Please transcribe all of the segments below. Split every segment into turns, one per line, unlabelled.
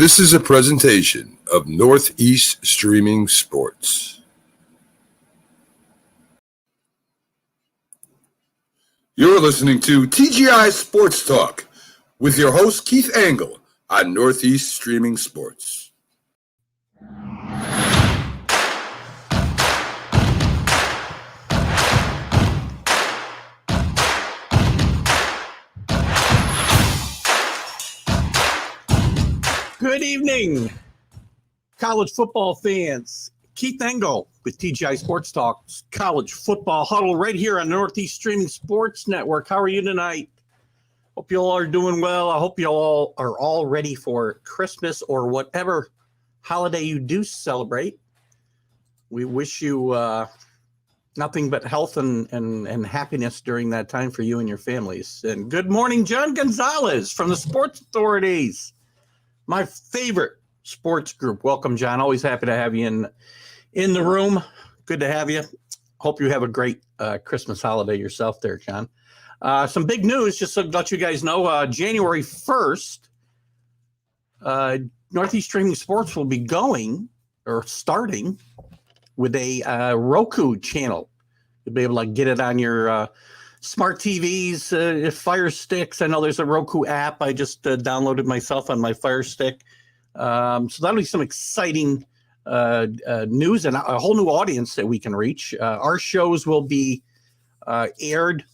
This is a presentation of Northeast Streaming Sports. You're listening to TGI Sports Talk with your host Keith Angle on Northeast Streaming Sports.
Good evening, college football fans. Keith Engel with TGI Sports Talk's College Football Huddle right here on Northeast Streaming Sports Network. How are you tonight? Hope you all are doing well. I hope you all are all ready for Christmas or whatever holiday you do celebrate. We wish you nothing but health and happiness during that time for you and your families. And good morning, John Gonzalez from the Sports Authorities. My favorite sports group. Welcome, John. Always happy to have you in the room. Good to have you. Hope you have a great Christmas holiday yourself there, John. Some big news, just to let you guys know, January 1st, Northeast Streaming Sports will be starting with a Roku channel. You'll be able to get it on your smart TVs, Fire Sticks. I know there's a Roku app. I just downloaded myself on my Fire Stick. So that'll be some exciting news and a whole new audience that we can reach. Our shows will be aired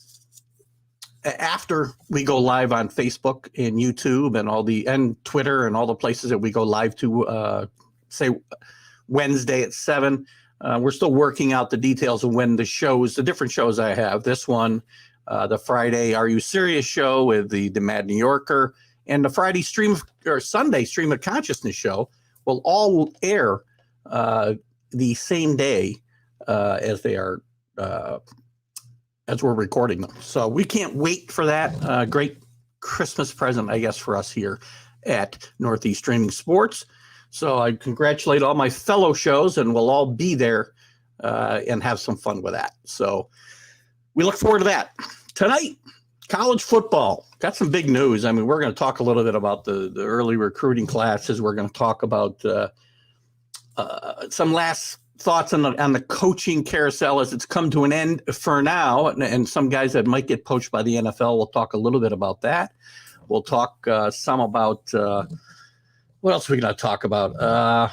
after we go live on Facebook and YouTube and Twitter and all the places that we go live to, say Wednesday at 7. We're still working out the details of when the different shows I have. This one, the Friday Are You Serious show with the Mad New Yorker, and the Friday Sunday Stream of Consciousness show will all air the same day as they are as we're recording them. So we can't wait for that. Great Christmas present, I guess, for us here at Northeast Streaming Sports. So I congratulate all my fellow shows, and we'll all be there and have some fun with that. So we look forward to that. Tonight, college football. Got some big news. I mean, we're going to talk a little bit about the early recruiting classes. We're going to talk about some last thoughts on the coaching carousel as it's come to an end for now. And some guys that might get poached by the NFL, we'll talk a little bit about that. We'll talk some about what else are we going to talk about?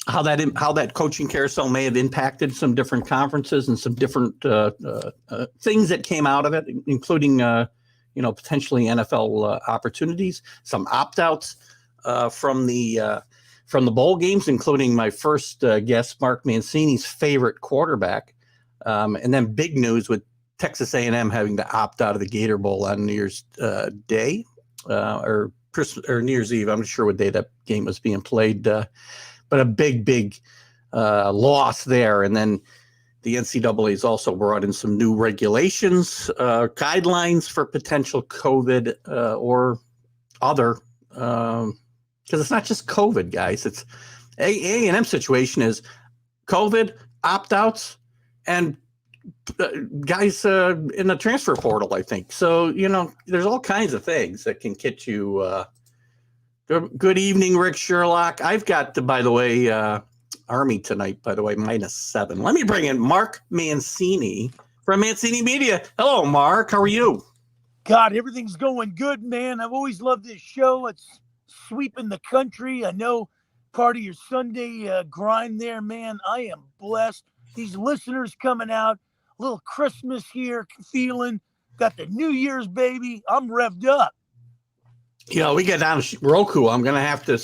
How that coaching carousel may have impacted some different conferences and some different things that came out of it, including potentially NFL opportunities, some opt-outs from the bowl games, including my first guest, Mark Mancini's favorite quarterback, and then big news with Texas A&M having to opt out of the Gator Bowl on New Year's Day or Christmas or New Year's Eve. I'm not sure what day that game was being played, but a big loss there. And then the NCAA has also brought in some new regulations, guidelines for potential COVID or other, because it's not just COVID, guys. It's A&M situation is COVID, opt-outs, and guys in the transfer portal, I think. So, there's all kinds of things that can get you. Good evening, Rick Sherlock. I've got, by the way, Army tonight, by the way, -7. Let me bring in Mark Mancini from Mancini Media. Hello, Mark. How are you?
God, everything's going good, man. I've always loved this show. It's sweeping the country. I know part of your Sunday grind there, man. I am blessed. These listeners coming out, a little Christmas here feeling. Got the New Year's, baby. I'm revved up.
We get down to Roku. I'm going to have to,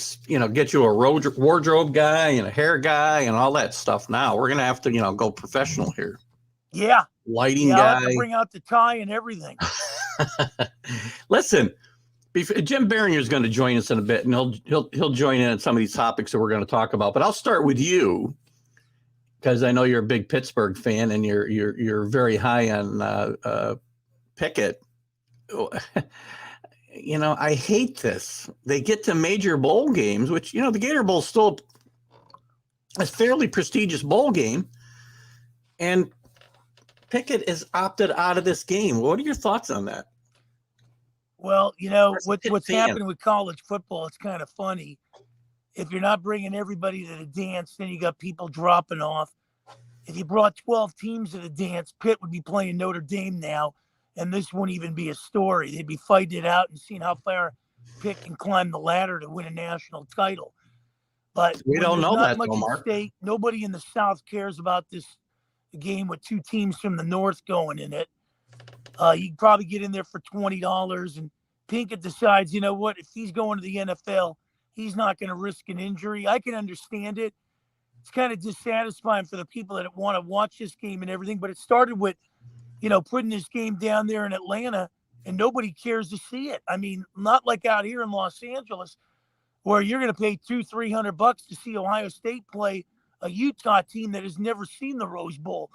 get you a wardrobe guy and a hair guy and all that stuff now. We're going to have to, go professional here.
Yeah.
Lighting
guy.
I'll
have to bring out the tie and everything.
Listen, Jim Biringer is going to join us in a bit, and he'll join in on some of these topics that we're going to talk about. But I'll start with you because I know you're a big Pittsburgh fan and you're very high on Pickett. I hate this. They get to major bowl games, which, the Gator Bowl is still a fairly prestigious bowl game, and Pickett is opted out of this game. What are your thoughts on that?
Well, you know,
As a Pitt
what's
fan.
happening with college football, it's kind of funny. If you're not bringing everybody to the dance, then you got people dropping off. If you brought 12 teams to the dance, Pitt would be playing Notre Dame now, and this wouldn't even be a story. They'd be fighting it out and seeing how far Pitt can climb the ladder to win a national title. But
We
when
don't
there's
know
not
that,
much
though,
at
Mark.
stake, nobody in the South cares about this game with two teams from the North going in it. You can probably get in there for $20, and Pinkett decides, you know what, if he's going to the NFL, he's not going to risk an injury. I can understand it. It's kind of dissatisfying for the people that want to watch this game and everything, but it started with, you know, putting this game down there in Atlanta, and nobody cares to see it. I mean, not like out here in Los Angeles, where you're going to pay $200-$300 to see Ohio State play a Utah team that has never seen the Rose Bowl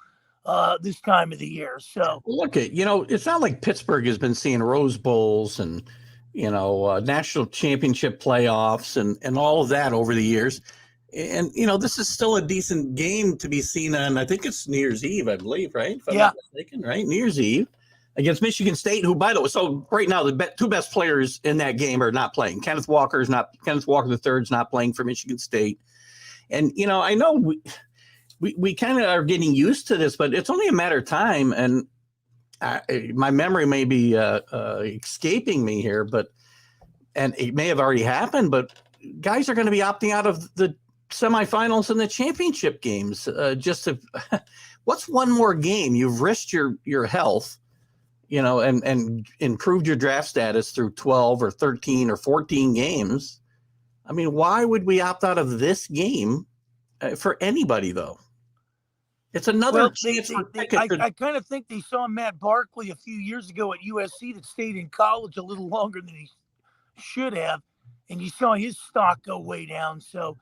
this time of the year. So
Look at, it's not like Pittsburgh has been seeing Rose Bowls and, national championship playoffs and all of that over the years. And, this is still a decent game to be seen on, I think it's New Year's Eve, I believe, right? If I'm not mistaken, right? New Year's Eve against Michigan State, who, by the way, so right now the two best players in that game are not playing. Kenneth Walker III is not playing for Michigan State. And, I know we kind of are getting used to this, but it's only a matter of time. And my memory may be escaping me here, and it may have already happened, but guys are going to be opting out of the semifinals and the championship games. What's one more game? You've risked your health, and improved your draft status through 12 or 13 or 14 games. I mean, why would we opt out of this game for anybody, though? It's another chance for Pickett.
I kind of think they saw Matt Barkley a few years ago at USC that stayed in college a little longer than he should have, and you saw his stock go way down. So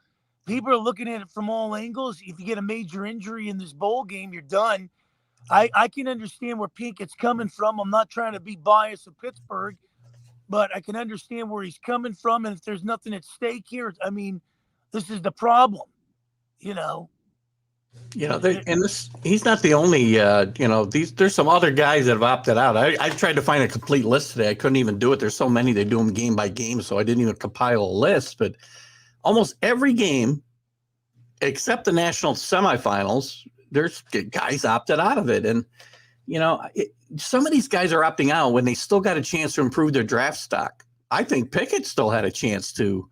people are looking at it from all angles. If you get a major injury in this bowl game, you're done. I can understand where Pinkett's coming from. I'm not trying to be biased of Pittsburgh, but I can understand where he's coming from. And if there's nothing at stake here, I mean, this is the problem,
He's not the only, there's some other guys that have opted out. I tried to find a complete list today. I couldn't even do it. There's so many, they do them game by game. So I didn't even compile a list, but almost every game except the national semifinals, there's guys opted out of it. And, some of these guys are opting out when they still got a chance to improve their draft stock. I think Pickett still had a chance to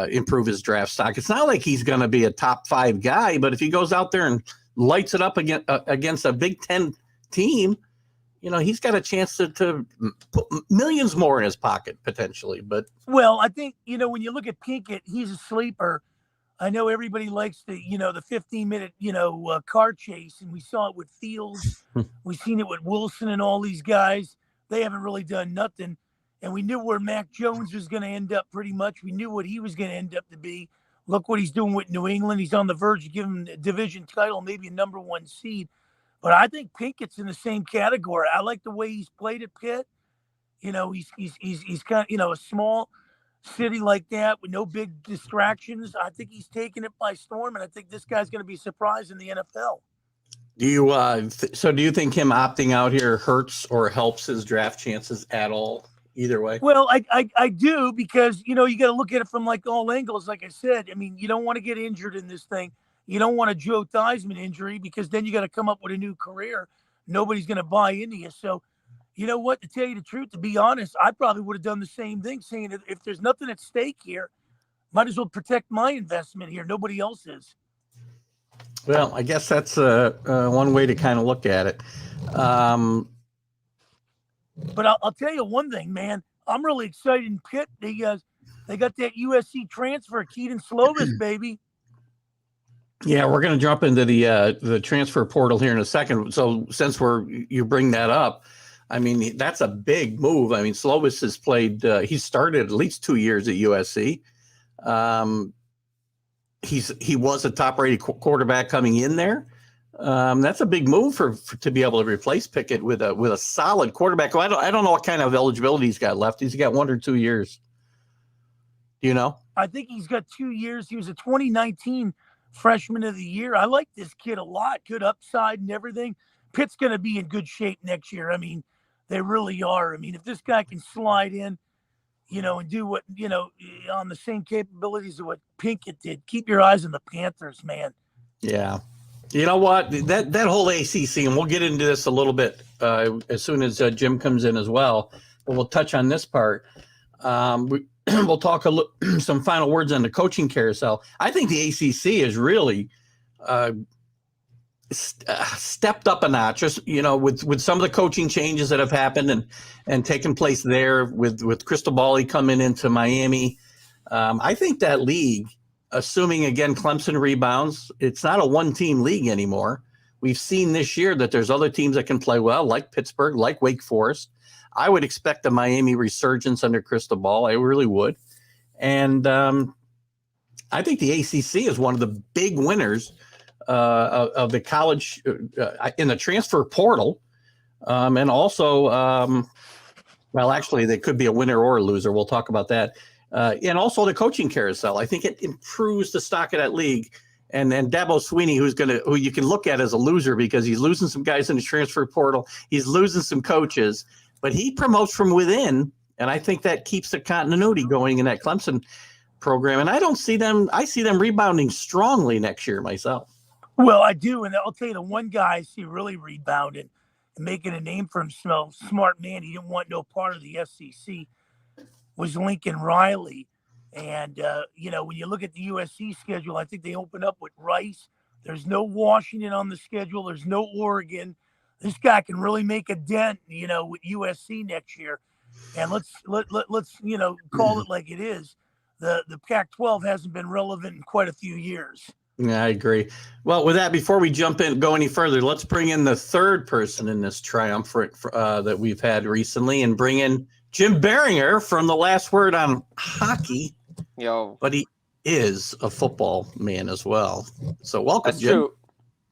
improve his draft stock. It's not like he's going to be a top 5 guy, but if he goes out there and lights it up against a Big Ten team, he's got a chance to put millions more in his pocket potentially. But
I think, when you look at Pinkett, he's a sleeper. I know everybody likes the 15-minute, car chase, and we saw it with Fields. We've seen it with Wilson and all these guys. They haven't really done nothing. And we knew where Mac Jones was going to end up pretty much. We knew what he was going to end up to be. Look what he's doing with New England. He's on the verge of giving him a division title, maybe a number 1 seed. But I think Pinkett's in the same category. I like the way he's played at Pitt. He's kind of, a small city like that with no big distractions. I think he's taking it by storm, and I think this guy's going to be surprised in the NFL.
Do you do you think him opting out here hurts or helps his draft chances at all? Either way.
Well, I do, because, you got to look at it from like all angles. Like I said, I mean, you don't want to get injured in this thing. You don't want a Joe Theismann injury, because then you got to come up with a new career. Nobody's going to buy into you. So, you know what, to tell you the truth, to be honest, I probably would have done the same thing, saying if there's nothing at stake here, might as well protect my investment here. Nobody else is.
Well, I guess that's one way to kind of look at it.
But I'll tell you one thing, man. I'm really excited in Pitt. They got that USC transfer, Keaton Slovis, baby.
Yeah, we're going to jump into the transfer portal here in a second. So since you bring that up, I mean, that's a big move. I mean, Slovis has played. He started at least 2 years at USC. He was a top-rated quarterback coming in there. That's a big move to be able to replace Pickett with a solid quarterback. Well, I don't know what kind of eligibility he's got left. He's got 1 or 2 years. Do you know?
I think he's got 2 years. He was a 2019 freshman of the year. I like this kid a lot. Good upside and everything. Pitt's going to be in good shape next year. I mean, They really are. I mean, if this guy can slide in, and do what, on the same capabilities of what Pinkett did, keep your eyes on the Panthers, man.
Yeah. You know what? That whole ACC, and we'll get into this a little bit as soon as Jim comes in as well. But we'll touch on this part. We'll talk some final words on the coaching carousel. I think the ACC is really stepped up a notch, with some of the coaching changes that have happened and taken place there with Cristobal coming into Miami. I think that league, assuming again Clemson rebounds, it's not a one-team league anymore. We've seen this year that there's other teams that can play well, like Pittsburgh, like Wake Forest. I would expect a Miami resurgence under Cristobal. I really would. And I think the ACC is one of the big winners of the college in the transfer portal. And also, well, actually, they could be a winner or a loser. We'll talk about that. And also the coaching carousel. I think it improves the stock of that league. And Dabo Swinney, who you can look at as a loser because he's losing some guys in the transfer portal. He's losing some coaches, but he promotes from within. And I think that keeps the continuity going in that Clemson program. And I see them rebounding strongly next year myself.
Well, I do. And I'll tell you, the one guy I see really rebounding and making a name for himself, smart man, he didn't want no part of the SEC, was Lincoln Riley. And, when you look at the USC schedule, I think they open up with Rice. There's no Washington on the schedule. There's no Oregon. This guy can really make a dent, with USC next year. And let's call it like it is. The Pac-12 hasn't been relevant in quite a few years.
Yeah, I agree. Well, with that, before we go any further, let's bring in the third person in this triumvirate that we've had recently and bring in Jim Biringer from The Last Word on Hockey.
Yo.
But he is a football man as well. So welcome,
That's
Jim.
True.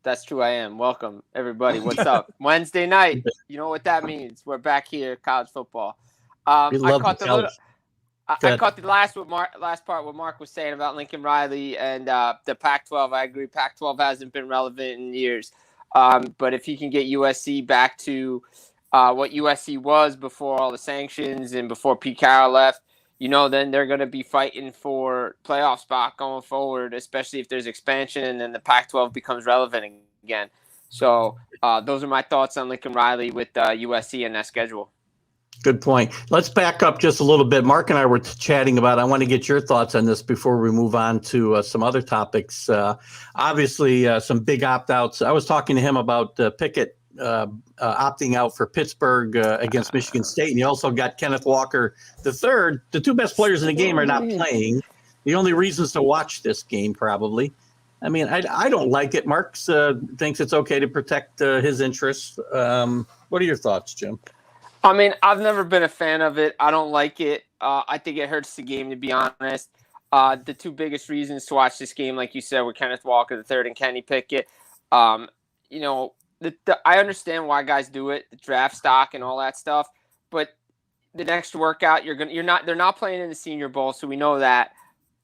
That's true. I am. Welcome, everybody. What's up? Wednesday night. You know what that means. We're back here, college football.
We love
I caught the last part what Mark was saying about Lincoln Riley and the Pac-12. I agree. Pac-12 hasn't been relevant in years. But if he can get USC back to what USC was before all the sanctions and before Pete Carroll left, then they're going to be fighting for playoff spot going forward, especially if there's expansion and then the Pac-12 becomes relevant again. So those are my thoughts on Lincoln Riley with USC and that schedule.
Good point. Let's back up just a little bit. Mark and I were chatting about, I want to get your thoughts on this before we move on to some other topics. Obviously, some big opt-outs. I was talking to him about Pickett opting out for Pittsburgh against Michigan State. And you also got Kenneth Walker III. The two best players in the game are not playing. The only reasons to watch this game, probably. I mean, I don't like it. Mark thinks it's okay to protect his interests. What are your thoughts, Jim?
I mean, I've never been a fan of it. I don't like it. I think it hurts the game, to be honest. The two biggest reasons to watch this game, like you said, were Kenneth Walker III and Kenny Pickett. I understand why guys do it, the draft stock and all that stuff. But the next workout, they're not playing in the Senior Bowl, so we know that.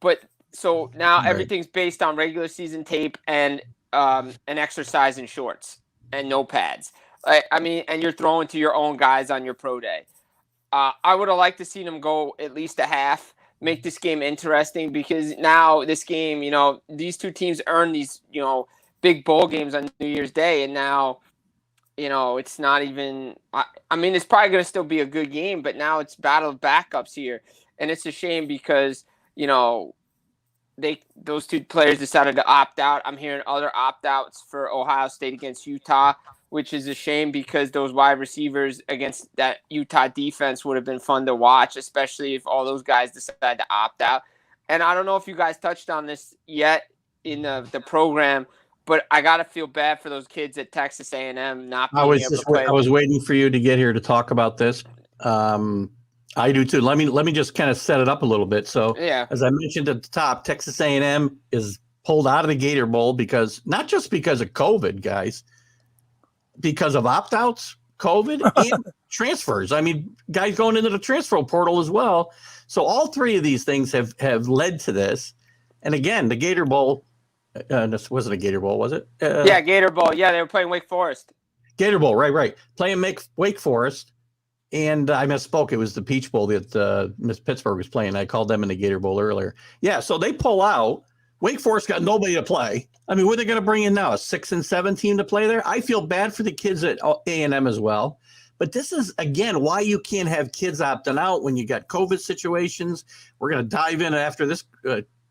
But so now everything's based on regular season tape and an exercise in shorts and no pads. And you're throwing to your own guys on your pro day. I would have liked to see them go at least a half, make this game interesting, because now this game, these two teams earn these, big bowl games on New Year's Day, and now, it's not even. I mean, it's probably going to still be a good game, but now it's battle of backups here, and it's a shame because those two players decided to opt out. I'm hearing other opt-outs for Ohio State against Utah, which is a shame because those wide receivers against that Utah defense would have been fun to watch, especially if all those guys decide to opt out. And I don't know if you guys touched on this yet in the program, but I got to feel bad for those kids at Texas A&M not being able to play.
I was waiting for you to get here to talk about this. I do too. Let me just kind of set it up a little bit. So, As I mentioned at the top, Texas A&M is pulled out of the Gator Bowl not just because of COVID, guys, because of opt-outs, COVID, and transfers. I mean, guys going into the transfer portal as well. So all three of these things have led to this. And again, the Gator Bowl, this wasn't a Gator Bowl, was it?
Gator Bowl. Yeah, they were playing Wake Forest.
Gator Bowl, right. Playing Wake Forest. And I misspoke. It was the Peach Bowl that Miss Pittsburgh was playing. I called them in the Gator Bowl earlier. Yeah, so they pull out. Wake Forest got nobody to play. I mean, what are they going to bring in now? A 6 and 7 team to play there? I feel bad for the kids at A&M as well. But this is, again, why you can't have kids opting out when you got COVID situations. We're going to dive in after this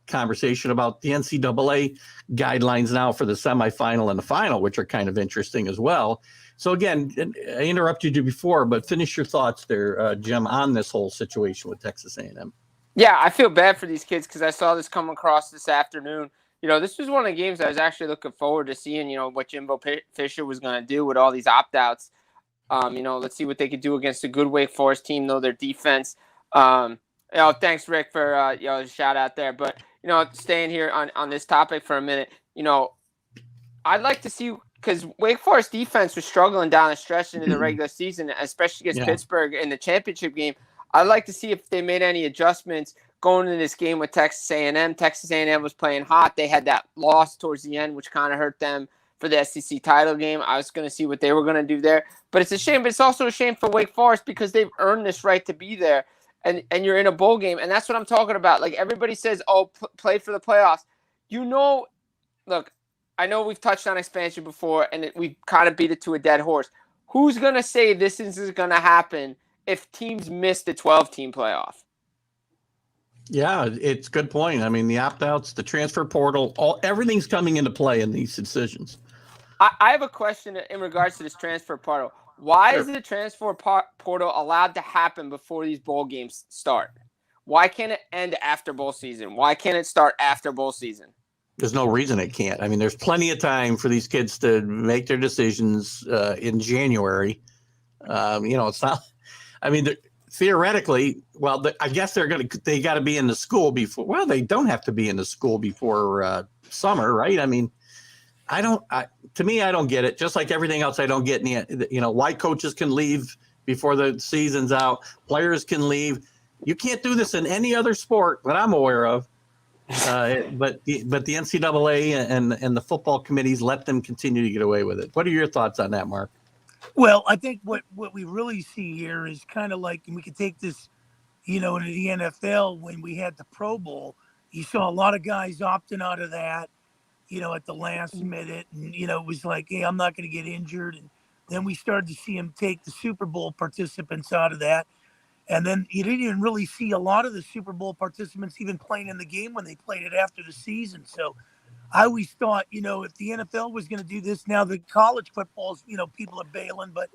conversation about the NCAA guidelines now for the semifinal and the final, which are kind of interesting as well. So again, I interrupted you before, but finish your thoughts there, Jim, on this whole situation with Texas A&M.
Yeah, I feel bad for these kids because I saw this come across this afternoon. This was one of the games I was actually looking forward to seeing, what Jimbo Fisher was going to do with all these opt-outs. Let's see what they could do against a good Wake Forest team, though, their defense. Thanks, Rick, for a shout out there. But, staying here on this topic for a minute, I'd like to see – because Wake Forest defense was struggling down the stretch into the regular season, especially against Pittsburgh in the championship game. I'd like to see if they made any adjustments going into this game with Texas A&M. Texas A&M was playing hot. They had that loss towards the end, which kind of hurt them for the SEC title game. I was going to see what they were going to do there. But it's a shame. But it's also a shame for Wake Forest because they've earned this right to be there. And you're in a bowl game. And that's what I'm talking about. Like everybody says, play for the playoffs. Look, I know we've touched on expansion before, and we've kind of beat it to a dead horse. Who's going to say this is going to happen if teams miss the 12-team playoff?
Yeah, it's a good point. I mean, the opt-outs, the transfer portal, everything's coming into play in these decisions.
I have a question in regards to this transfer portal. Why is the transfer portal allowed to happen before these bowl games start? Why can't it end after bowl season? Why can't it start after bowl season?
There's no reason it can't. I mean, there's plenty of time for these kids to make their decisions in January. It's not. I mean, theoretically, I guess they got to be in the school before. Well, they don't have to be in the school before summer, right? I mean, to me, I don't get it. Just like everything else, I don't get why coaches can leave before the season's out. Players can leave. You can't do this in any other sport that I'm aware of. But the NCAA and the football committees let them continue to get away with it. What are your thoughts on that, Mark?
Well, I think what we really see here is kind of like, and we could take this, into the NFL when we had the Pro Bowl. You saw a lot of guys opting out of that, at the last minute. And, it was like, hey, I'm not going to get injured. And then we started to see him take the Super Bowl participants out of that. And then you didn't even really see a lot of the Super Bowl participants even playing in the game when they played it after the season. So I always thought, if the NFL was going to do this, now the college footballs, people are bailing. But,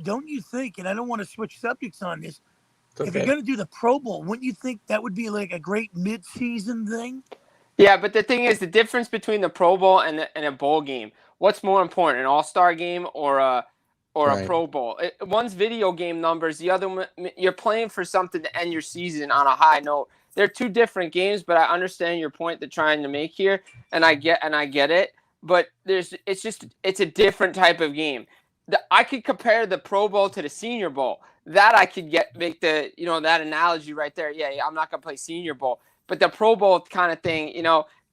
don't you think, and I don't want to switch subjects on this, if you're going to do the Pro Bowl, wouldn't you think that would be like a great mid-season thing?
Yeah, but the thing is, the difference between the Pro Bowl and a bowl game, what's more important, an all-star game or a Pro Bowl? One's video game numbers. The other one, you're playing for something to end your season on a high note. They're two different games, but I understand your point they're trying to make here, and I get it. But it's a different type of game. I could compare the Pro Bowl to the Senior Bowl. That I could make that analogy right there. Yeah, I'm not gonna play Senior Bowl, but the Pro Bowl kind of thing,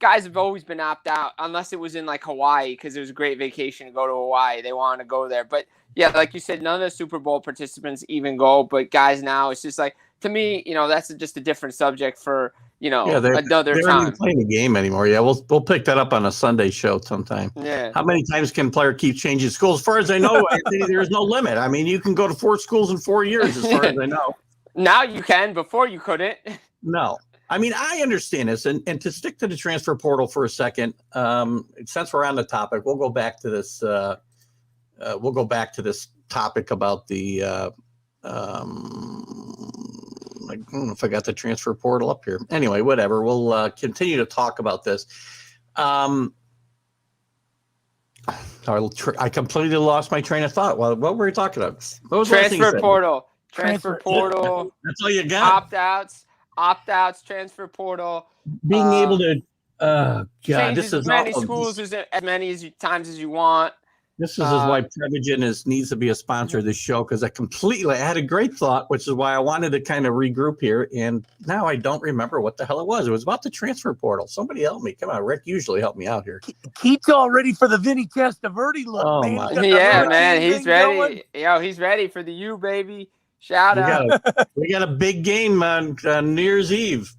guys have always been opt out unless it was in like Hawaii because it was a great vacation to go to Hawaii. They wanted to go there, but yeah, like you said, none of the Super Bowl participants even go. But guys, now it's just like, to me, that's just a different subject for another
they're
time.
They're not even playing the game anymore. Yeah, we'll pick that up on a Sunday show sometime.
Yeah.
How many times can a player keep changing schools? As far as I know, there is no limit. I mean, you can go to 4 schools in 4 years, as far as I know.
Now you can. Before you couldn't.
No. I mean, I understand this, and to stick to the transfer portal for a second, since we're on the topic, we'll go back to this. Topic about the. I don't know if I got the transfer portal up here. Anyway, whatever. We'll continue to talk about this. I completely lost my train of thought. What were we talking about? What was
transfer portal? Transfer portal.
That's all you got.
Opt-outs, transfer portal.
Being able to, God,
change
this is
as many schools as many times as you want.
This is why Prevagen needs to be a sponsor of this show, because I had a great thought, which is why I wanted to kind of regroup here. And now I don't remember what the hell it was. It was about the transfer portal. Somebody help me. Come on, Rick usually help me out here.
Keith's all ready for the Vinny Testaverde look,
Oh,
man.
my.
He's got the
Yeah,
hurricane
man, he's
thing
ready.
going.
Yo, he's ready for the U, baby. Shout out.
We got a big game on New Year's Eve.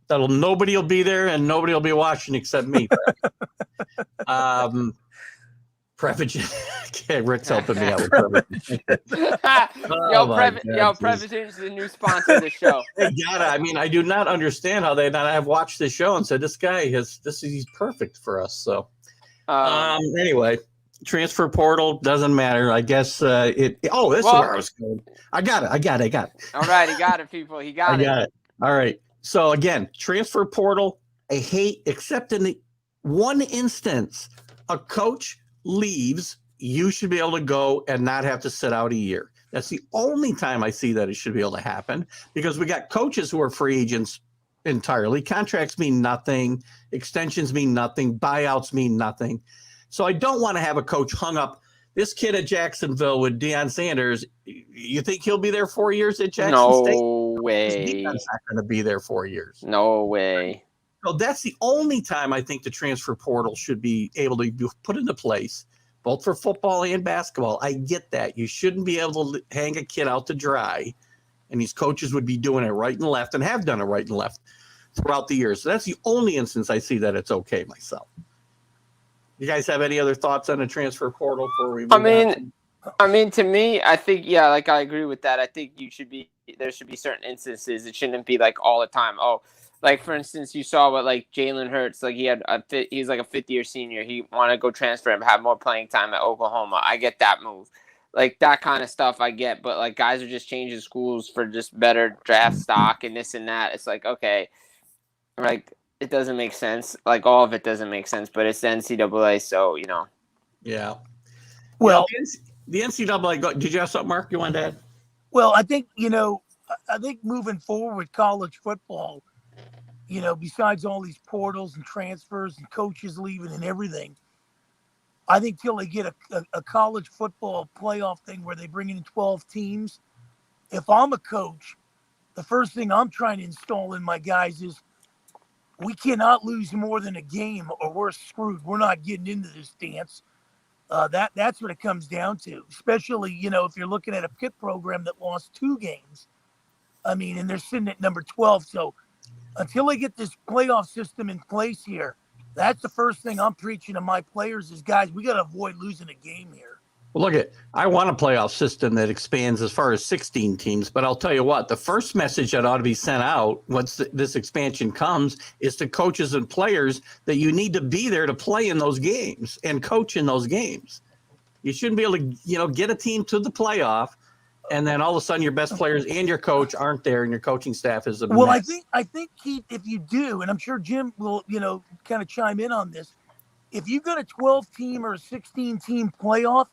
Nobody will be there and nobody will be watching except me. Prevagen. Okay, Rick's helping me out with Prevagen.
Prevagen is the new sponsor of the show.
They gotta. I mean, I do not understand how they not have watched the show and said he's perfect for us. So, anyway, transfer portal doesn't matter. I guess this is where I was going. I got it.
All right, he got it, people. He got it.
All right. So again, transfer portal. I hate, except in the one instance, a coach leaves, you should be able to go and not have to sit out a year. That's the only time I see that it should be able to happen, because we got coaches who are free agents entirely. Contracts mean nothing. Extensions mean nothing. Buyouts mean nothing. So I don't want to have a coach hung up. This kid at Jacksonville with Deion Sanders, you think he'll be there 4 years at Jackson State?
No way.
He's not going to be there 4 years.
No way.
So that's the only time I think the transfer portal should be able to be put into place, both for football and basketball. I get that. You shouldn't be able to hang a kid out to dry, and these coaches would be doing it right and left and have done it right and left throughout the years. So that's the only instance I see that it's okay myself. You guys have any other thoughts on the transfer portal before we move on?
I mean, to me, I think, I agree with that. I think there should be certain instances. It shouldn't be like all the time. Oh, like for instance, you saw what like Jalen Hurts, like he's like a fifth-year senior. He wanted to go transfer and have more playing time at Oklahoma. I get that move. Like that kind of stuff I get, but like guys are just changing schools for just better draft stock and this and that. It's like, okay, like it doesn't make sense. Like all of it doesn't make sense, but it's the NCAA, so
Yeah.
Well,
the NCAA. Did you have something, Mark? You wanted to add?
Well, I think moving forward with college football, besides all these portals and transfers and coaches leaving and everything, I think till they get a college football playoff thing where they bring in 12 teams, if I'm a coach, the first thing I'm trying to install in my guys is we cannot lose more than a game or we're screwed. We're not getting into this dance. That's what it comes down to, especially, if you're looking at a Pitt program that lost 2 games. I mean, and they're sitting at number 12. So until they get this playoff system in place here, that's the first thing I'm preaching to my players is, guys, we got to avoid losing a game here.
Well, I want a playoff system that expands as far as 16 teams, but I'll tell you what, the first message that ought to be sent out once this expansion comes is to coaches and players that you need to be there to play in those games and coach in those games. You shouldn't be able to, get a team to the playoff and then all of a sudden your best players and your coach aren't there and your coaching staff is a mess.
Well, I think, Keith, if you do, and I'm sure Jim will, kind of chime in on this, if you've got a 12-team or a 16-team playoff,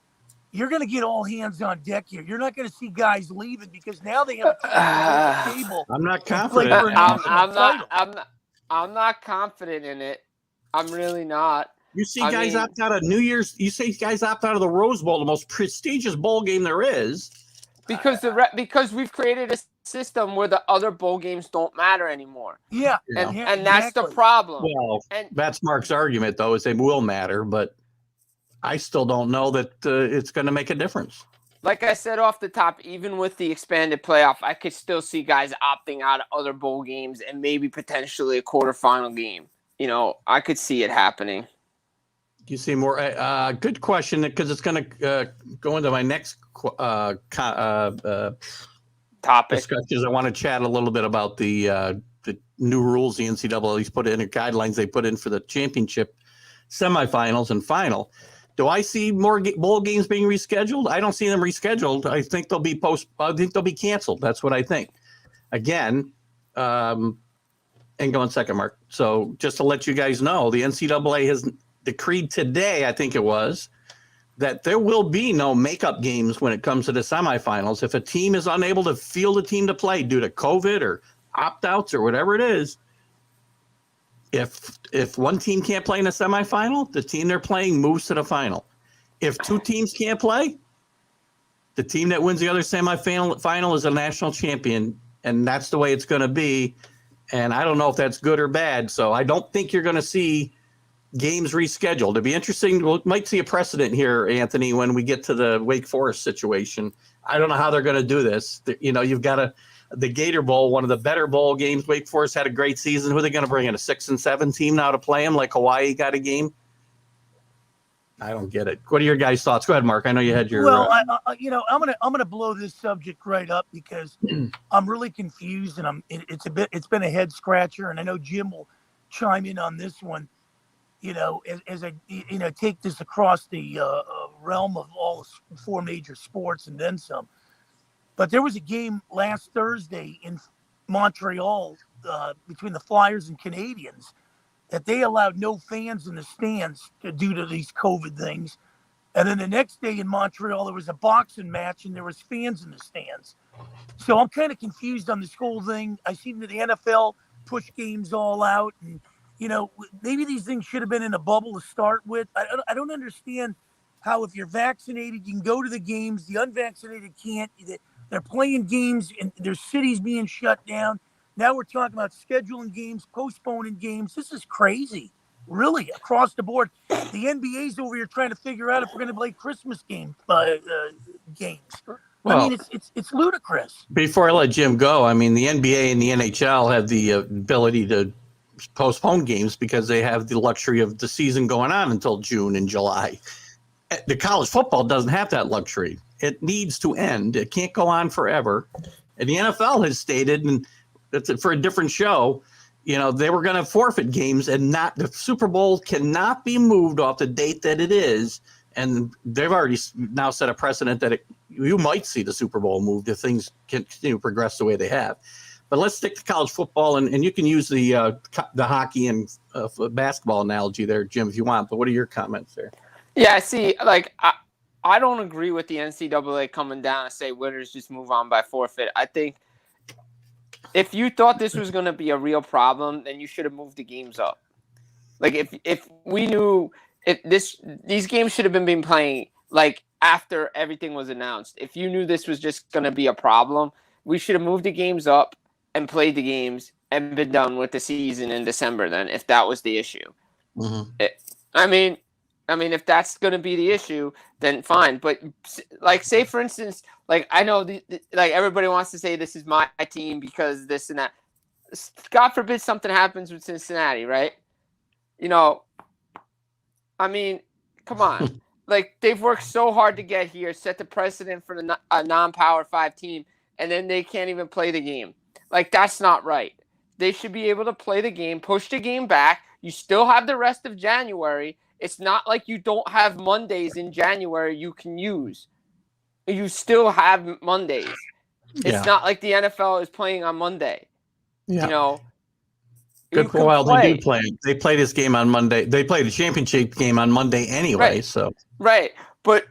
you're going to get all hands on deck here. You're not going to see guys leaving because now they have a table.
I'm not confident.
I'm not confident in it. I'm really not.
You see guys opt out of New Year's. You say guys opt out of the Rose Bowl, the most prestigious bowl game there is.
Because we've created a system where the other bowl games don't matter anymore.
Yeah.
And that's the problem.
Well, that's Mark's argument, though, is they will matter, but I still don't know that it's going to make a difference.
Like I said off the top, even with the expanded playoff, I could still see guys opting out of other bowl games and maybe potentially a quarterfinal game. I could see it happening.
Do you see more? Good question, because it's going to go into my next
topic
discussions. I want to chat a little bit about the new rules the NCAA's put in, the guidelines they put in for the championship, semifinals, and final. Do I see more bowl games being rescheduled? I don't see them rescheduled. I think they'll be canceled. That's what I think. Again, and go on second, Mark. So just to let you guys know, the NCAA has decreed today, I think it was, that there will be no makeup games when it comes to the semifinals. If a team is unable to field a team to play due to COVID or opt-outs or whatever it is, if one team can't play in a semifinal, the team they're playing moves to the final. if two teams can't play, the team that wins the other semifinal is a national champion, and that's the way it's going to be. And I don't know if that's good or bad. So I don't think you're going to see games rescheduled. It'd be interesting. We might see a precedent here, Anthony, when we get to the Wake Forest situation. I don't know how they're going to do this. You've got the Gator Bowl, one of the better bowl games. Wake Forest had a great season. Who are they going to bring in? A 6 and 7 team now to play them, like Hawaii got a game? I don't get it. What are your guys' thoughts? Go ahead, Mark. I know you had your.
Well, I'm gonna blow this subject right up because I'm really confused, and it's been a head scratcher, and I know Jim will chime in on this one. As I take this across the realm of all 4 major sports and then some. But there was a game last Thursday in Montreal between the Flyers and Canadiens that they allowed no fans in the stands due to these COVID things. And then the next day in Montreal, there was a boxing match and there was fans in the stands. So I'm kind of confused on this whole thing. I see that the NFL push games all out, and maybe these things should have been in a bubble to start with. I don't understand how, if you're vaccinated, you can go to the games, the unvaccinated can't. They're playing games and there's cities being shut down. Now we're talking about scheduling games, postponing games. This is crazy, really, across the board. The NBA's over here trying to figure out if we're going to play Christmas games. Well, I mean, it's ludicrous.
Before I let Jim go, I mean, the NBA and the NHL have the ability to postpone games because they have the luxury of the season going on until June and July. The college football doesn't have that luxury. It needs to end. It can't go on forever. And the NFL has stated, and that's for a different show, they were going to forfeit games, and the Super Bowl cannot be moved off the date that it is. And they've already now set a precedent that you might see the Super Bowl moved if things continue to progress the way they have. But let's stick to college football, and you can use the hockey and basketball analogy there, Jim, if you want. But what are your comments there?
Yeah, see, I don't agree with the NCAA coming down and say winners just move on by forfeit. I think if you thought this was going to be a real problem, then you should have moved the games up. If we knew these games should have been playing after everything was announced. If you knew this was just going to be a problem, we should have moved the games up and played the games and been done with the season in December then, if that was the issue. Mm-hmm. I mean, if that's going to be the issue, then fine. But say for instance, I know everybody wants to say this is my team because this and that. God forbid something happens with Cincinnati, right? I mean, come on. They've worked so hard to get here, set the precedent for a non-Power 5 team, and then they can't even play the game. That's not right. They should be able to play the game, push the game back. You still have the rest of January. It's not like you don't have Mondays in January you can use. You still have Mondays. Yeah. It's not like the NFL is playing on Monday. Yeah.
Good point. Well, they do play. They play this game on Monday. They play the championship game on Monday anyway.
Right.
So
right. But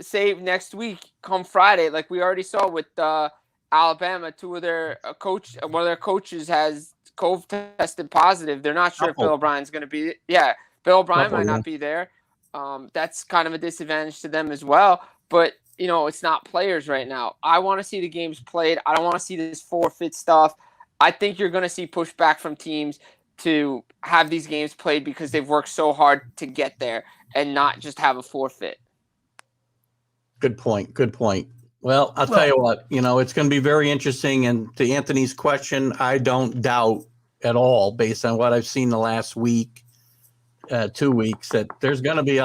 say next week, come Friday, like we already saw with Alabama, one of their coaches has COVID tested positive. They're not sure if Bill O'Brien's going to be. Yeah. Bill O'Brien might not be there. That's kind of a disadvantage to them as well. But, it's not players right now. I want to see the games played. I don't want to see this forfeit stuff. I think you're going to see pushback from teams to have these games played because they've worked so hard to get there and not just have a forfeit.
Good point. Well, I'll tell you what, it's going to be very interesting. And to Anthony's question, I don't doubt at all, based on what I've seen the last week, 2 weeks, that there's going to be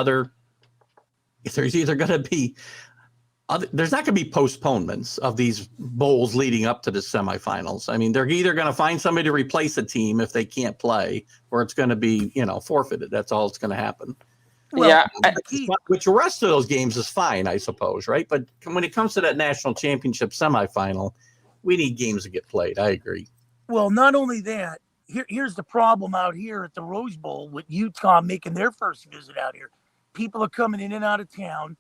there's not going to be postponements of these bowls leading up to the semifinals. I mean, they're either going to find somebody to replace a team if they can't play, or it's going to be, forfeited. That's all that's going to happen.
Well, yeah.
Which the rest of those games is fine, I suppose, right? But when it comes to that national championship semifinal, we need games to get played. I agree.
Well, not only that, here's the problem out here at the Rose Bowl with Utah making their first visit out here. People are coming in and out of town.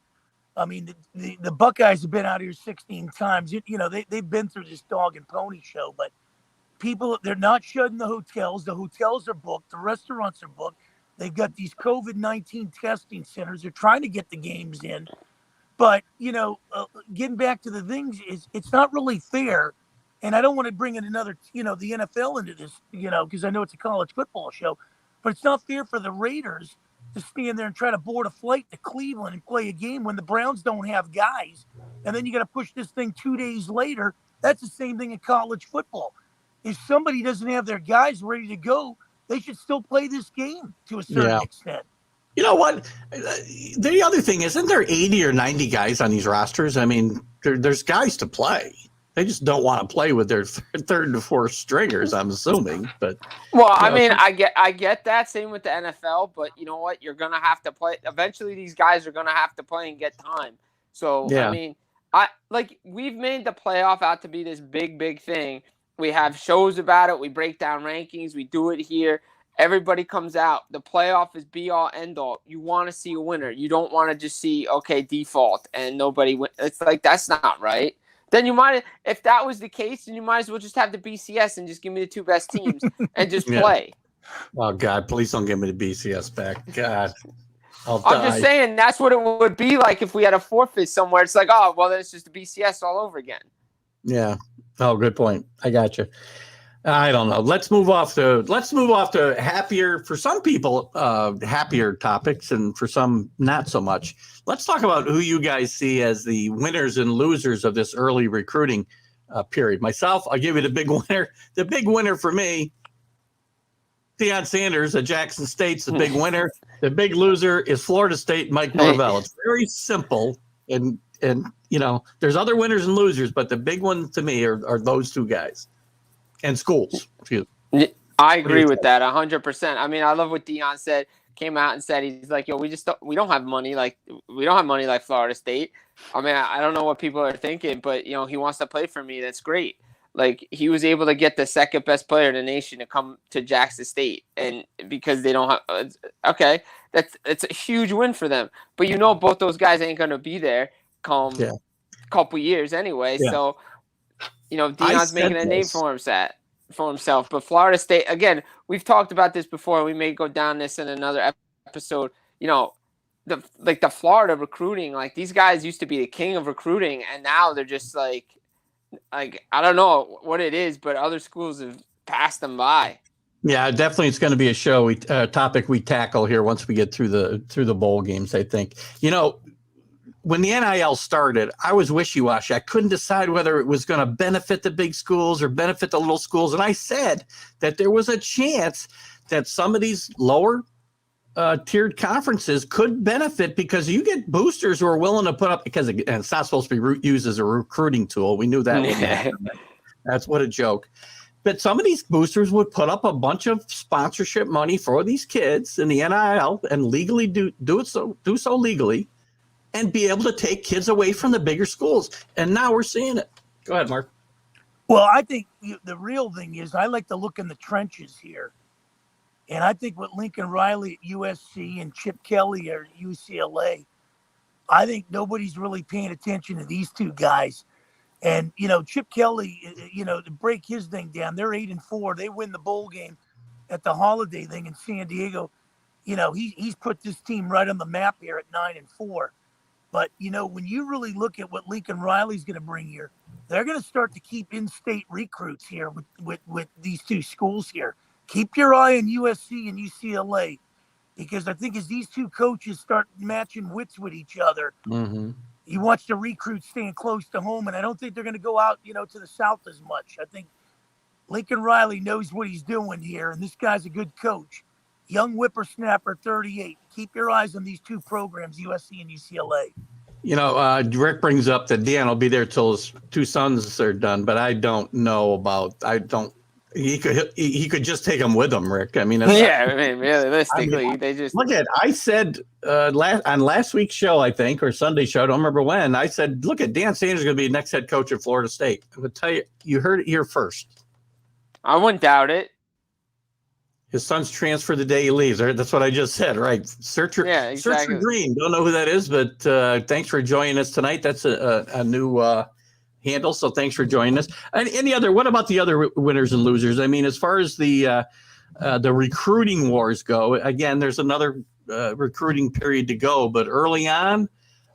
I mean, the Buckeyes have been out here 16 times. They've been through this dog and pony show, but people, they're not shutting the hotels. The hotels are booked. The restaurants are booked. They've got these COVID-19 testing centers. They're trying to get the games in. But, getting back to the things, it's not really fair. And I don't want to bring in another, the NFL into this, because I know it's a college football show. But it's not fair for the Raiders to stand there and try to board a flight to Cleveland and play a game when the Browns don't have guys. And then you got to push this thing 2 days later. That's the same thing in college football. If somebody doesn't have their guys ready to go, they should still play this game to a certain extent.
You know what? The other thing, isn't there 80 or 90 guys on these rosters? I mean, there's guys to play. They just don't want to play with their third and fourth stringers, I'm assuming. But
I mean, I get that. Same with the NFL. But you know what? You're gonna have to play. Eventually, these guys are gonna have to play and get time. So I mean, we've made the playoff out to be this big thing. We have shows about it. We break down rankings. We do it here. Everybody comes out. The playoff is be all end all. You want to see a winner. You don't want to just see default and nobody win. It's like that's not right. Then you might, if that was the case, then you might as well just have the BCS and just give me the two best teams and just play.
Oh God, please don't give me the BCS back. God,
I'm just saying that's what it would be like if we had a forfeit somewhere. It's like, oh well, then it's just the BCS all over again.
Yeah. Oh, good point. I got you. I don't know. Let's move off to happier, for some people, happier topics, and for some not so much. Let's talk about who you guys see as the winners and losers of this early recruiting period. Myself, I'll give you the big winner. The big winner for me, Deion Sanders at Jackson State's the big winner. The big loser is Florida State, Mike Norvell. It's very simple, and there's other winners and losers, but the big ones to me are those two guys. And schools.
I agree with that 100%. I mean, I love what Deion said. Came out and said he's like, we don't have money like Florida State. I mean, I don't know what people are thinking, but he wants to play for me. That's great. Like he was able to get the second best player in the nation to come to Jackson State, and because they don't have it's a huge win for them. But both those guys ain't gonna be there come a couple years anyway. Yeah. So. Deion's making a name for himself. But Florida State, again, we've talked about this before. We may go down this in another episode. The Florida recruiting, like these guys used to be the king of recruiting, and now they're just like I don't know what it is, but other schools have passed them by.
Yeah, definitely, it's going to be a topic we tackle here once we get through the bowl games. I think when the NIL started, I was wishy-washy. I couldn't decide whether it was going to benefit the big schools or benefit the little schools. And I said that there was a chance that some of these lower tiered conferences could benefit because you get boosters who are willing to put up, because it's not supposed to be used as a recruiting tool. We knew that. That's what a joke. But some of these boosters would put up a bunch of sponsorship money for these kids in the NIL and legally do so legally, and be able to take kids away from the bigger schools. And now we're seeing it. Go ahead, Mark.
Well, I think the real thing is I like to look in the trenches here. And I think with Lincoln Riley at USC and Chip Kelly at UCLA, I think nobody's really paying attention to these two guys. And, Chip Kelly, to break his thing down, they're 8-4. They win the bowl game at the Holiday thing in San Diego. He's put this team right on the map here at 9-4. But, when you really look at what Lincoln Riley's going to bring here, they're going to start to keep in-state recruits here with these two schools here. Keep your eye on USC and UCLA, because I think as these two coaches start matching wits with each other, you watch the recruits staying close to home, and I don't think they're going to go out, to the south as much. I think Lincoln Riley knows what he's doing here, and this guy's a good coach. Young whippersnapper, 38. Keep your eyes on these two programs, USC and UCLA.
Rick brings up that Deion will be there till his two sons are done, but I don't know about. He could just take them with him, Rick. I mean,
realistically, they just
look at. I said on last week's show, I think, or Sunday show, I don't remember when. I said, look at Deion Sanders is going to be the next head coach at Florida State. I would tell you, you heard it here first.
I wouldn't doubt it.
His son's transfer the day he leaves. That's what I just said, right? Search for Green. Don't know who that is, but thanks for joining us tonight. That's a new handle, so thanks for joining us. And what about the other winners and losers? I mean, as far as the the recruiting wars go. Again, there's another recruiting period to go, but early on,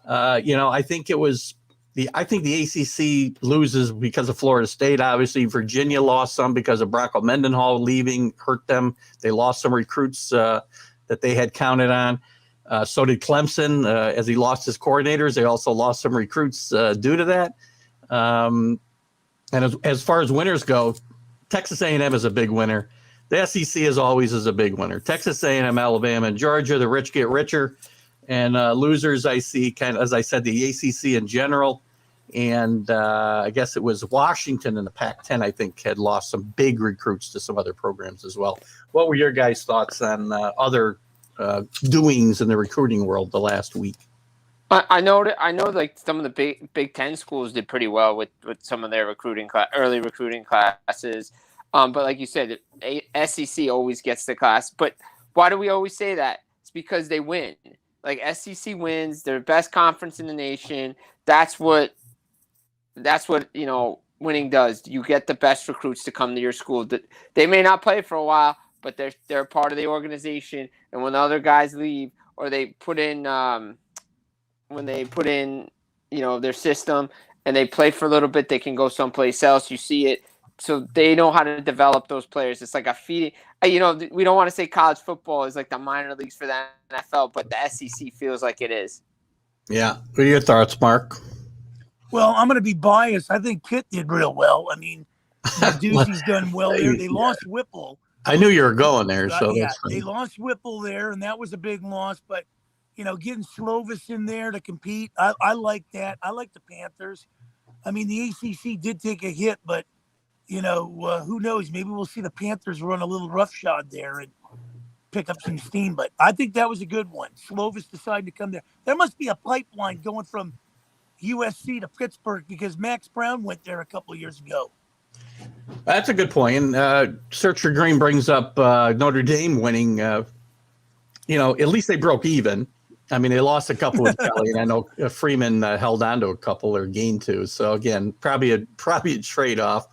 I think the ACC loses because of Florida State. Obviously, Virginia lost some because of Bronco Mendenhall leaving, hurt them. They lost some recruits that they had counted on. So did Clemson. As he lost his coordinators, they also lost some recruits due to that. And as far as winners go, Texas A&M is a big winner. The SEC is a big winner. Texas A&M, Alabama, and Georgia, the rich get richer. And losers, I see, kind of, as I said, the ACC in general. And I guess it was Washington in the Pac-10, I think, had lost some big recruits to some other programs as well. What were your guys' thoughts on other doings in the recruiting world the last week?
I know like some of the Big Ten schools did pretty well with some of their early recruiting classes. But like you said, the SEC always gets the class. But why do we always say that? It's because they win. Like SEC wins, they're the best conference in the nation. That's what winning does. You get the best recruits to come to your school. They may not play for a while, but they're part of the organization. And when the other guys leave, or they put in their system and they play for a little bit, they can go someplace else. You see it. So they know how to develop those players. It's like a feeding. We don't want to say college football is like the minor leagues for the NFL, but the SEC feels like it is.
Yeah. What are your thoughts, Mark?
Well, I'm going to be biased. I think Pitt did real well. I mean, Ducey's done well there. They lost Whipple.
I knew you were going there. So
yeah, they lost Whipple there, and that was a big loss. But, getting Slovis in there to compete, I like that. I like the Panthers. I mean, the ACC did take a hit, but, who knows? Maybe we'll see the Panthers run a little roughshod there and pick up some steam. But I think that was a good one. Slovis decided to come there. There must be a pipeline going from USC to Pittsburgh because Max Brown went there a couple of years ago.
That's a good point. And Search for Green brings up Notre Dame winning. At least they broke even. I mean, they lost a couple with Kelly, and I know Freeman held on to a couple or gained two. So again, probably a trade-off.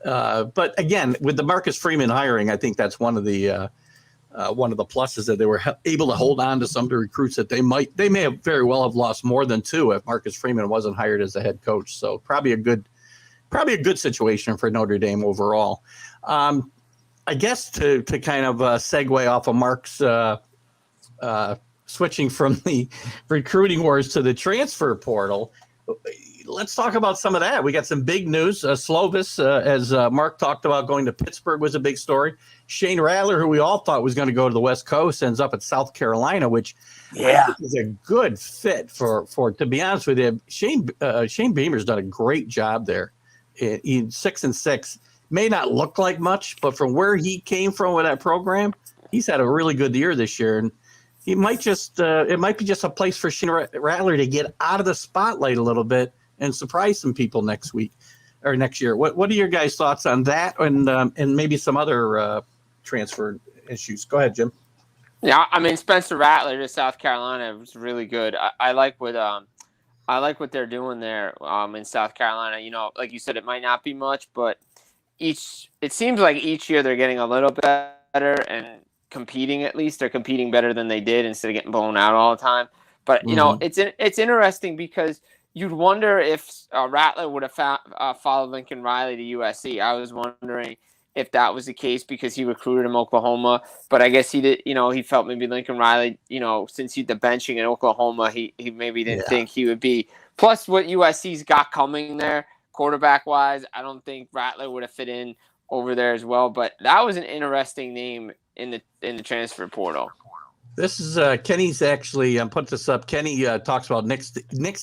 But again, with the Marcus Freeman hiring, I think that's one of the pluses that they were able to hold on to some of the recruits that they may have very well have lost more than two if Marcus Freeman wasn't hired as the head coach. So probably a good situation for Notre Dame overall. I guess to kind of segue off of Mark's switching from the recruiting wars to the transfer portal, let's talk about some of that. We got some big news. Slovis, as Mark talked about, going to Pittsburgh was a big story. Shane Rattler, who we all thought was going to go to the West Coast, ends up at South Carolina, which is a good fit for. To be honest with you, Shane Beamer's done a great job there. He's 6-6. May not look like much, but from where he came from with that program, he's had a really good year this year, and he might it might be just a place for Shane Rattler to get out of the spotlight a little bit and surprise some people next week or next year. What are your guys' thoughts on that and maybe some other transfer issues? Go ahead, Jim.
Yeah, I mean, Spencer Rattler to South Carolina was really good. I like what they're doing there in South Carolina. Like you said, it might not be much, but it seems like each year they're getting a little better and competing. At least they're competing better than they did instead of getting blown out all the time. But it's interesting because you'd wonder if Rattler would have followed Lincoln Riley to USC. I was wondering if that was the case because he recruited him Oklahoma, but I guess he did. He felt maybe Lincoln Riley, since the benching in Oklahoma, he maybe didn't think he would be. Plus, what USC's got coming there, quarterback wise, I don't think Rattler would have fit in over there as well. But that was an interesting name in the transfer portal.
This is Kenny's actually put this up. Kenny talks about Nix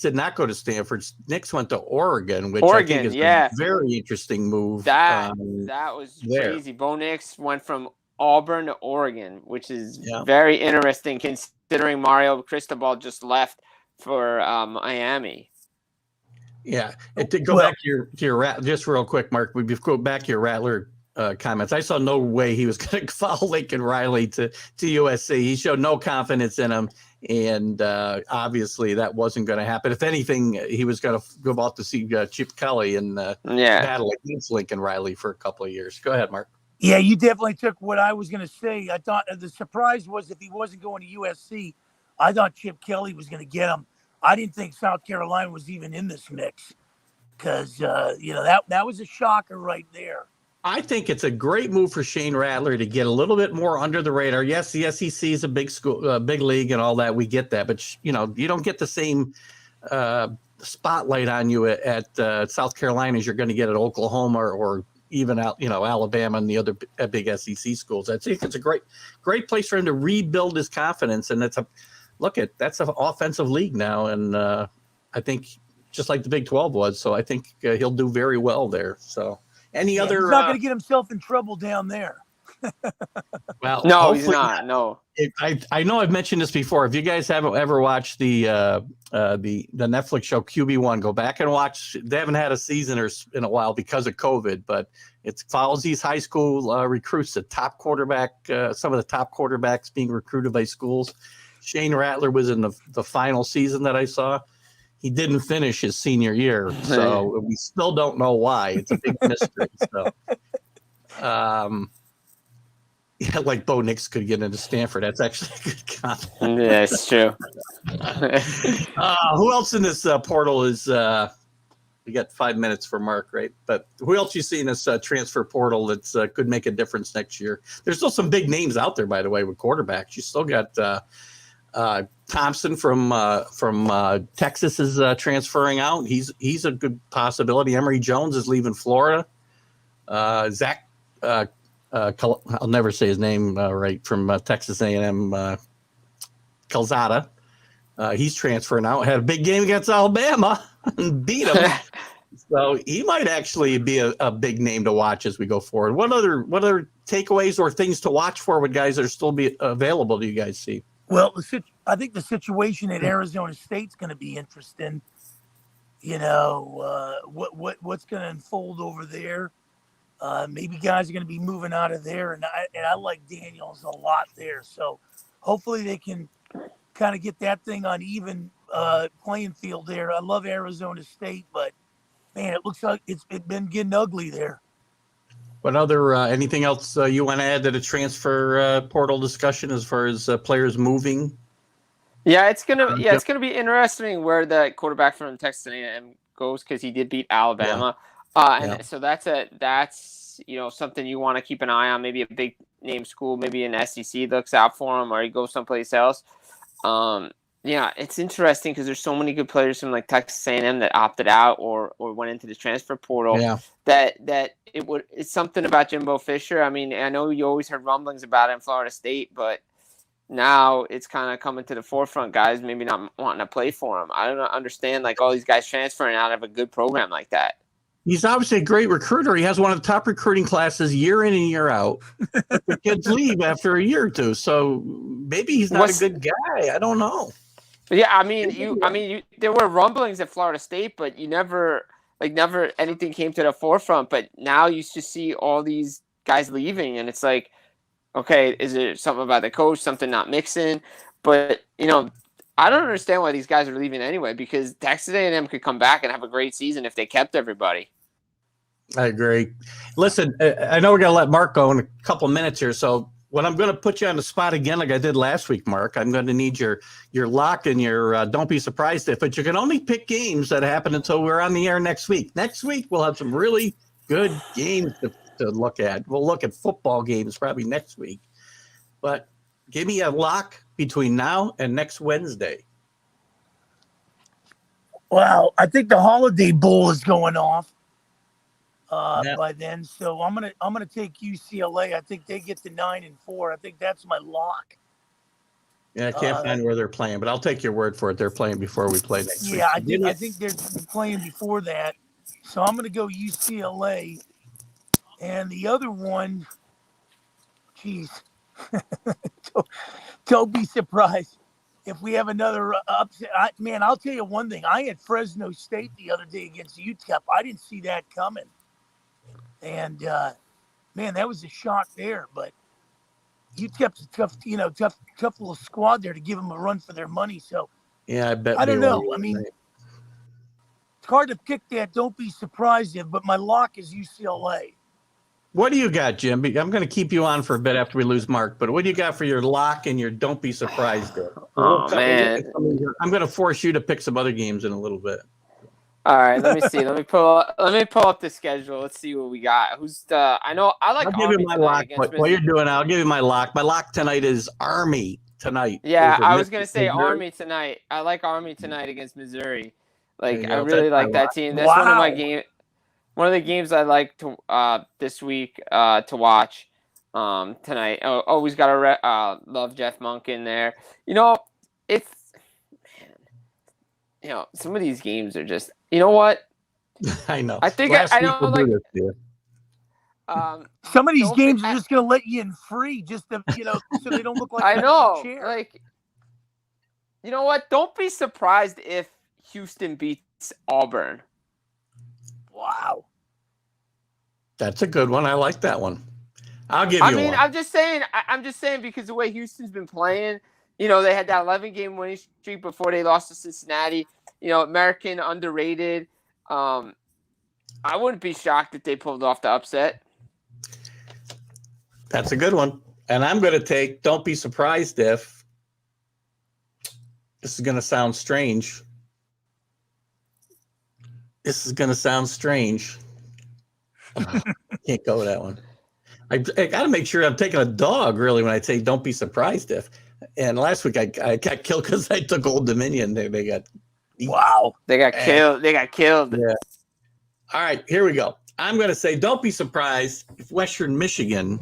did not go to Stanford. Nix went to Oregon, which I think is a very interesting move.
That was crazy. Bo Nix went from Auburn to Oregon, which is very interesting considering Mario Cristobal just left for Miami.
Yeah. To go back to your just real quick, Mark, we go back to your Rattler comments. I saw no way he was going to follow Lincoln Riley to USC. He showed no confidence in him, and obviously that wasn't going to happen. If anything, he was going to go out to see Chip Kelly and battle against Lincoln Riley for a couple of years. Go ahead, Mark.
Yeah, you definitely took what I was going to say. I thought the surprise was if he wasn't going to USC, I thought Chip Kelly was going to get him. I didn't think South Carolina was even in this mix because, that was a shocker right there.
I think it's a great move for Shane Rattler to get a little bit more under the radar. Yes, the SEC is a big school, big league and all that. We get that. But, you don't get the same spotlight on you at South Carolina as you're going to get at Oklahoma or even out, Alabama and the other big SEC schools. I think it's a great place for him to rebuild his confidence. And that's an offensive league now. And I think just like the Big 12 was. So I think he'll do very well there. So he's
not going to get himself in trouble down there.
Well,
no, he's not. No.
I know I've mentioned this before. If you guys haven't ever watched the Netflix show QB1, go back and watch. They haven't had a season in a while because of COVID, but it follows these high school recruits, the top quarterback, some of the top quarterbacks being recruited by schools. Shane Rattler was in the final season that I saw. He didn't finish his senior year, so we still don't know why. It's a big mystery. So, like Bo Nix could get into Stanford. That's actually a good comment.
Yeah, it's true.
Who else in this portal is? We got 5 minutes for Mark, right? But who else you see in this transfer portal that could make a difference next year? There's still some big names out there, by the way, with quarterbacks. You still got Thompson from Texas is transferring out. He's a good possibility. Emory Jones is leaving Florida. Zach. I'll never say his name right, from Texas A&M, Calzada. He's transferring out. Had a big game against Alabama and beat them. So he might actually be a big name to watch as we go forward. What other takeaways or things to watch for with guys that are still be available do you guys see?
Well, I think the situation at Arizona State's going to be interesting. What's going to unfold over there. Maybe guys are going to be moving out of there, and I like Daniels a lot there. So hopefully they can kind of get that thing on even playing field there. I love Arizona State, but man, it looks like it's been getting ugly there.
What other anything else you want to add to the transfer portal discussion as far as players moving?
Yeah, it's gonna be interesting where the quarterback from Texas A&M goes because he did beat Alabama. Yeah. So that's something you want to keep an eye on. Maybe a big name school, maybe an SEC looks out for him, or he goes someplace else. It's interesting because there's so many good players from like Texas A&M that opted out or went into the transfer portal. Yeah. That it's something about Jimbo Fisher. I mean, I know you always heard rumblings about it in Florida State, but now it's kind of coming to the forefront. Guys maybe not wanting to play for him. I don't understand like all these guys transferring out of a good program like that.
He's obviously a great recruiter. He has one of the top recruiting classes year in and year out. The kids leave after a year or two, so maybe he's not a good guy. I don't know.
Yeah, there were rumblings at Florida State, but never anything came to the forefront. But now you just see all these guys leaving, and it's like, okay, is it something about the coach, something not mixing? But I don't understand why these guys are leaving anyway, because Texas A&M could come back and have a great season if they kept everybody.
I agree. Listen, I know we're going to let Mark go in a couple of minutes here. So when I'm going to put you on the spot again, like I did last week, Mark, I'm going to need your lock and your don't be surprised if, but you can only pick games that happen until we're on the air next week. Next week, we'll have some really good games to look at. We'll look at football games probably next week. But give me a lock between now and next Wednesday.
Well, I think the Holiday Bowl is going off by then, so I'm gonna take UCLA. I think they get to 9-4. I think that's my lock.
Yeah, I can't find where they're playing, but I'll take your word for it. They're playing before we play next week.
Yeah, I think they're playing before that, so I'm gonna go UCLA. And the other one, geez, don't be surprised if we have another upset. I'll tell you one thing. I had Fresno State the other day against UTEP. I didn't see that coming. And, that was a shock there. But UTEP's a tough little squad there to give them a run for their money. So,
yeah, I bet.
I don't know. I mean, it's hard to pick that. Don't be surprised if, but my lock is UCLA.
What do you got, Jim? I'm going to keep you on for a bit after we lose Mark, but what do you got for your lock and your don't be surprised there?
Man.
I'm going to force you to pick some other games in a little bit.
All right, let me see. Let me pull up the schedule. Let's see what we got. I like
I'll give
Army
you my
tonight
lock.
against
While you're
Missouri.
doing it, I'll give you my lock. My lock tonight is Army tonight.
Yeah,
over
I was gonna say
Missouri.
Army tonight. I like Army tonight agast Missouri. Like
There you
I
go.
really
That's my
like that
lock.
team. That's
Wow.
one of the games I like to this week to watch tonight. Always gotta love Jeff Monk in there. It's some of these games are just what.
I know.
I think
Last
I
week
know
we'll
like
do this, dear.
Some of these
Don't
games
be-
are just going to let you in free, just to, so they don't look like
I
a
know.
chair.
Like, you know what? Don't be surprised if Houston beats Auburn.
Wow.
That's a good one. I like that one. I'll give you one.
I'm just saying. I'm just saying because the way Houston's been playing, they had that 11-game winning streak before they lost to Cincinnati. American underrated. I wouldn't be shocked if they pulled off the upset.
That's a good one. And I'm going to take, don't be surprised if, this is going to sound strange. Can't go with that one. I got to make sure I'm taking a dog, really, when I say don't be surprised if. And last week I got killed because I took Old Dominion. They got
Wow.
They got killed. They got killed.
Yeah. All right, here we go. I'm going to say don't be surprised if Western Michigan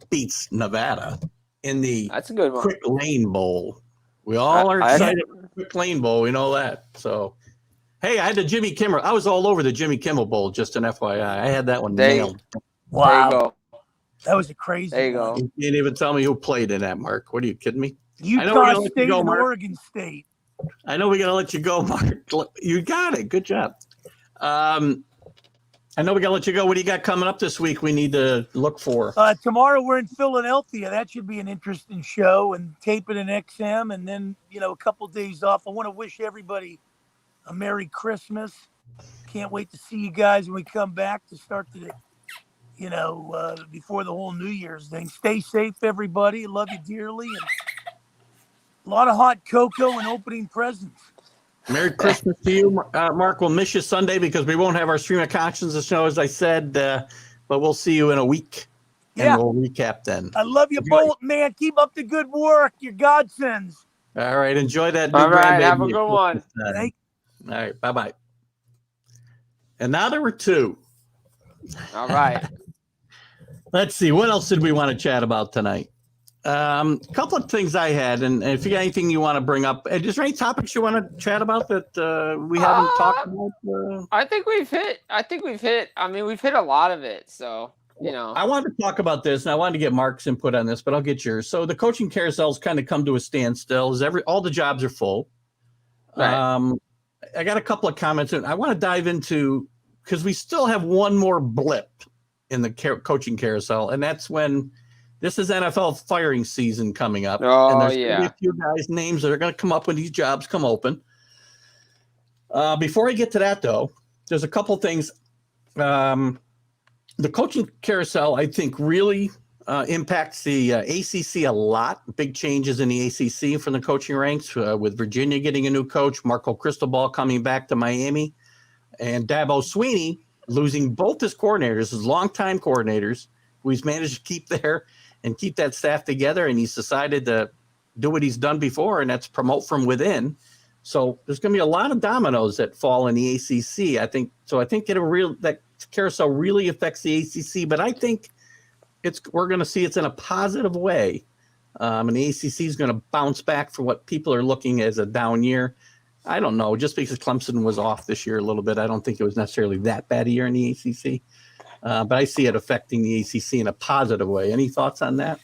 beats Nevada in the
That's a good one.
Quick Lane Bowl. We all are excited for the Quick Lane Bowl. We know that. So, hey, I had the Jimmy Kimmel. I was all over the Jimmy Kimmel Bowl, just an FYI. I had that one nailed.
Wow.
There you go.
That was a crazy
There you
one.
go.
You didn't even tell me who played in that, Mark. What are you kidding me?
Utah
let
State
you go,
and
Mark.
Oregon State.
I know we got to let you go, Mark. You got it. Good job. I know we got to let you go. What do you got coming up this week we need to look for?
Tomorrow we're in Philadelphia. That should be an interesting show, and taping an XM, and then a couple days off. I want to wish everybody a Merry Christmas. Can't wait to see you guys when we come back to start the before the whole New Year's thing. Stay safe, everybody. Love you dearly, and a lot of hot cocoa and opening presents.
Merry Christmas to you, Mark. We'll miss you Sunday because we won't have our stream of consciousness show, as I said, but we'll see you in a week, and we'll recap then.
I love you both, man. Keep up the good work. Your godsends.
All right, enjoy that. New
All right,
grandbaby
have a good one.
All right, bye-bye. And now there were two.
All right.
Let's see. What else did we want to chat about tonight? A couple of things I had, and if you got anything you want to bring up, is there any topics you want to chat about that we haven't talked about?
I think we've hit. I mean, we've hit a lot of it. So
I wanted to talk about this, and I wanted to get Mark's input on this, but I'll get yours. So the coaching carousel's kind of come to a standstill. All the jobs are full.
Right.
I got a couple of comments, and I want to dive into because we still have one more blip in the coaching carousel, and that's when. This is NFL firing season coming up.
Oh,
and there's
yeah.
going to be a few guys' names that are going to come up when these jobs come open. Before I get to that, though, there's a couple things. The coaching carousel, I think, really impacts the ACC a lot. Big changes in the ACC from the coaching ranks, with Virginia getting a new coach, Marco Cristobal coming back to Miami, and Dabo Swinney losing both his coordinators, his longtime coordinators, who he's managed to keep there and keep that staff together, and he's decided to do what he's done before, and that's promote from within. So there's going to be a lot of dominoes that fall in the ACC. I think that carousel really affects the ACC, but I think we're going to see it's in a positive way, and the ACC is going to bounce back for what people are looking as a down year. I don't know, just because Clemson was off this year a little bit, I don't think it was necessarily that bad a year in the ACC. But I see it affecting the ACC in a positive way. Any thoughts on that?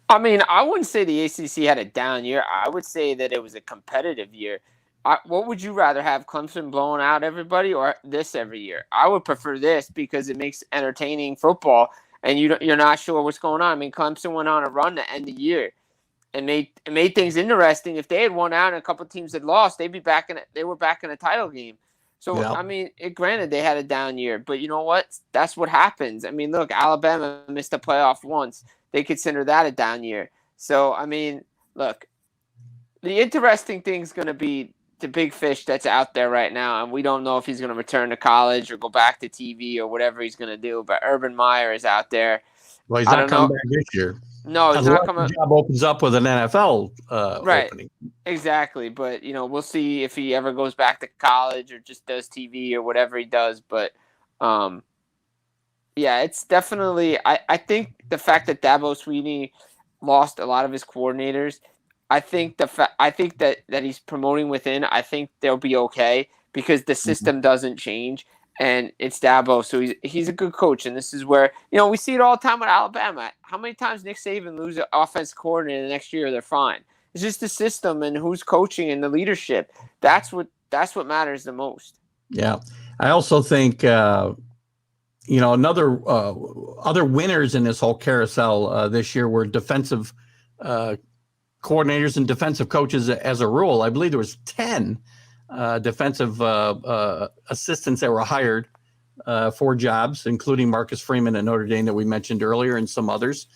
I mean, I wouldn't say the ACC had a down year. I would say that it was a competitive year. What would you rather have, Clemson blowing out everybody or this every year? I would prefer this because it makes entertaining football, and you're not sure what's going on. I mean, Clemson went on a run to end the year and made things interesting. If they had won out and a couple of teams had lost, they were back in a title game. So,
Yeah.
I mean, granted, they had a down year, but you know what? That's what happens. I mean, look, Alabama missed the playoff once. They consider that a down year. So, I mean, look, the interesting thing is going to be the big fish that's out there right now, and we don't know if he's going to return to college or go back to TV or whatever he's going to do, but Urban Meyer is out there.
Well, he's
I
not
don't
coming
know.
back this year.
No, he's
Unless
not coming.
the job opens up with an NFL
Right.
opening.
Exactly, but we'll see if he ever goes back to college or just does TV or whatever he does. But yeah, it's definitely. I think the fact that Dabo Sweeney lost a lot of his coordinators, I think that he's promoting within. I think they'll be okay because the system doesn't change, and it's Dabo, so he's a good coach, and this is where we see it all the time with Alabama. How many times Nick Saban loses an offense coordinator the next year? They're fine. It's just the system and who's coaching and the leadership. That's what matters the most.
Yeah, I also think other winners in this whole carousel this year were defensive coordinators and defensive coaches. As a rule, I believe there was 10 defensive assistants that were hired for jobs, including Marcus Freeman at Notre Dame that we mentioned earlier, and some others.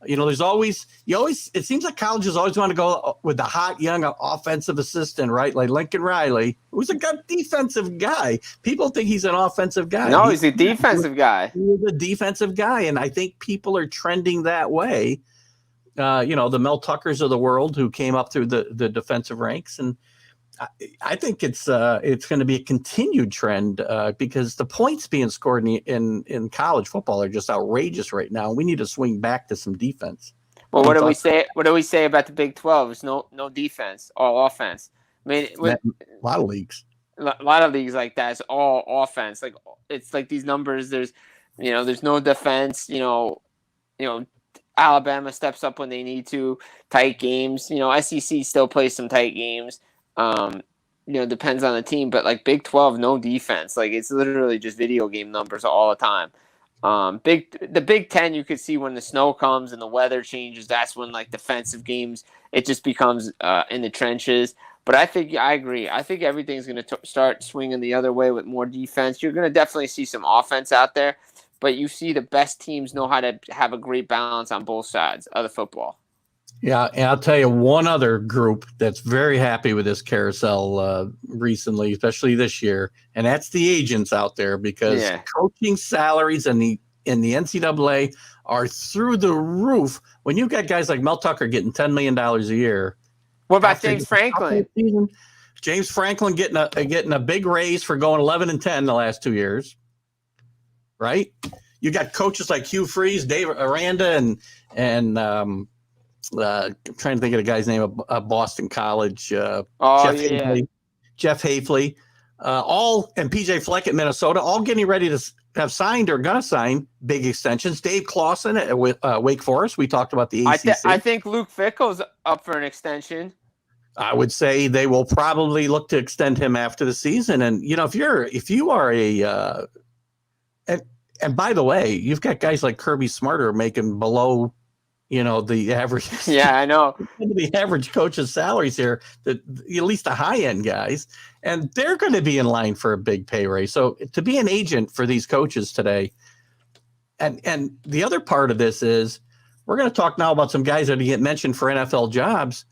There's always it seems like colleges always want to go with the hot young offensive assistant, right? Like Lincoln Riley, who's a good defensive guy. People think he's an offensive guy.
No, he's a defensive guy.
He's a defensive guy, and I think people are trending that way. The Mel Tuckers of the world who came up through the defensive ranks, and I think it's going to be a continued trend because the points being scored in college football are just outrageous right now. We need to swing back to some defense.
Well, what do we say? What do we say about the Big 12? It's no defense, all offense. I mean,
a lot of leagues.
A lot of leagues like that. It's all offense. Like it's like these numbers. There's no defense. Alabama steps up when they need to. Tight games. SEC still plays some tight games. Depends on the team, but like Big 12, no defense. Like it's literally just video game numbers all the time. The Big 10, you could see when the snow comes and the weather changes. That's when like defensive games, it just becomes in the trenches. But I agree. I think everything's going to start swinging the other way with more defense. You're going to definitely see some offense out there, but you see the best teams know how to have a great balance on both sides of the football.
Yeah, and I'll tell you one other group that's very happy with this carousel recently, especially this year, and that's the agents out there because coaching salaries in the NCAA are through the roof. When you've got guys like Mel Tucker getting $10 million a year.
What about James Franklin?
James Franklin getting a big raise for going 11-10 the last 2 years, right? You got coaches like Hugh Freeze, Dave Aranda, and I'm trying to think of the guy's name of Boston College. Jeff Hafley, and PJ Fleck at Minnesota, all getting ready to have signed or gonna sign big extensions. Dave Clawson at Wake Forest. We talked about the ACC.
I think Luke Fickell's up for an extension.
I would say they will probably look to extend him after the season. And if you are and by the way, you've got guys like Kirby Smarter making below the average.
Yeah, I know.
The average coach's salaries here, at least the high-end guys, and they're going to be in line for a big pay raise. So to be an agent for these coaches today, and the other part of this is we're going to talk now about some guys that get mentioned for NFL jobs.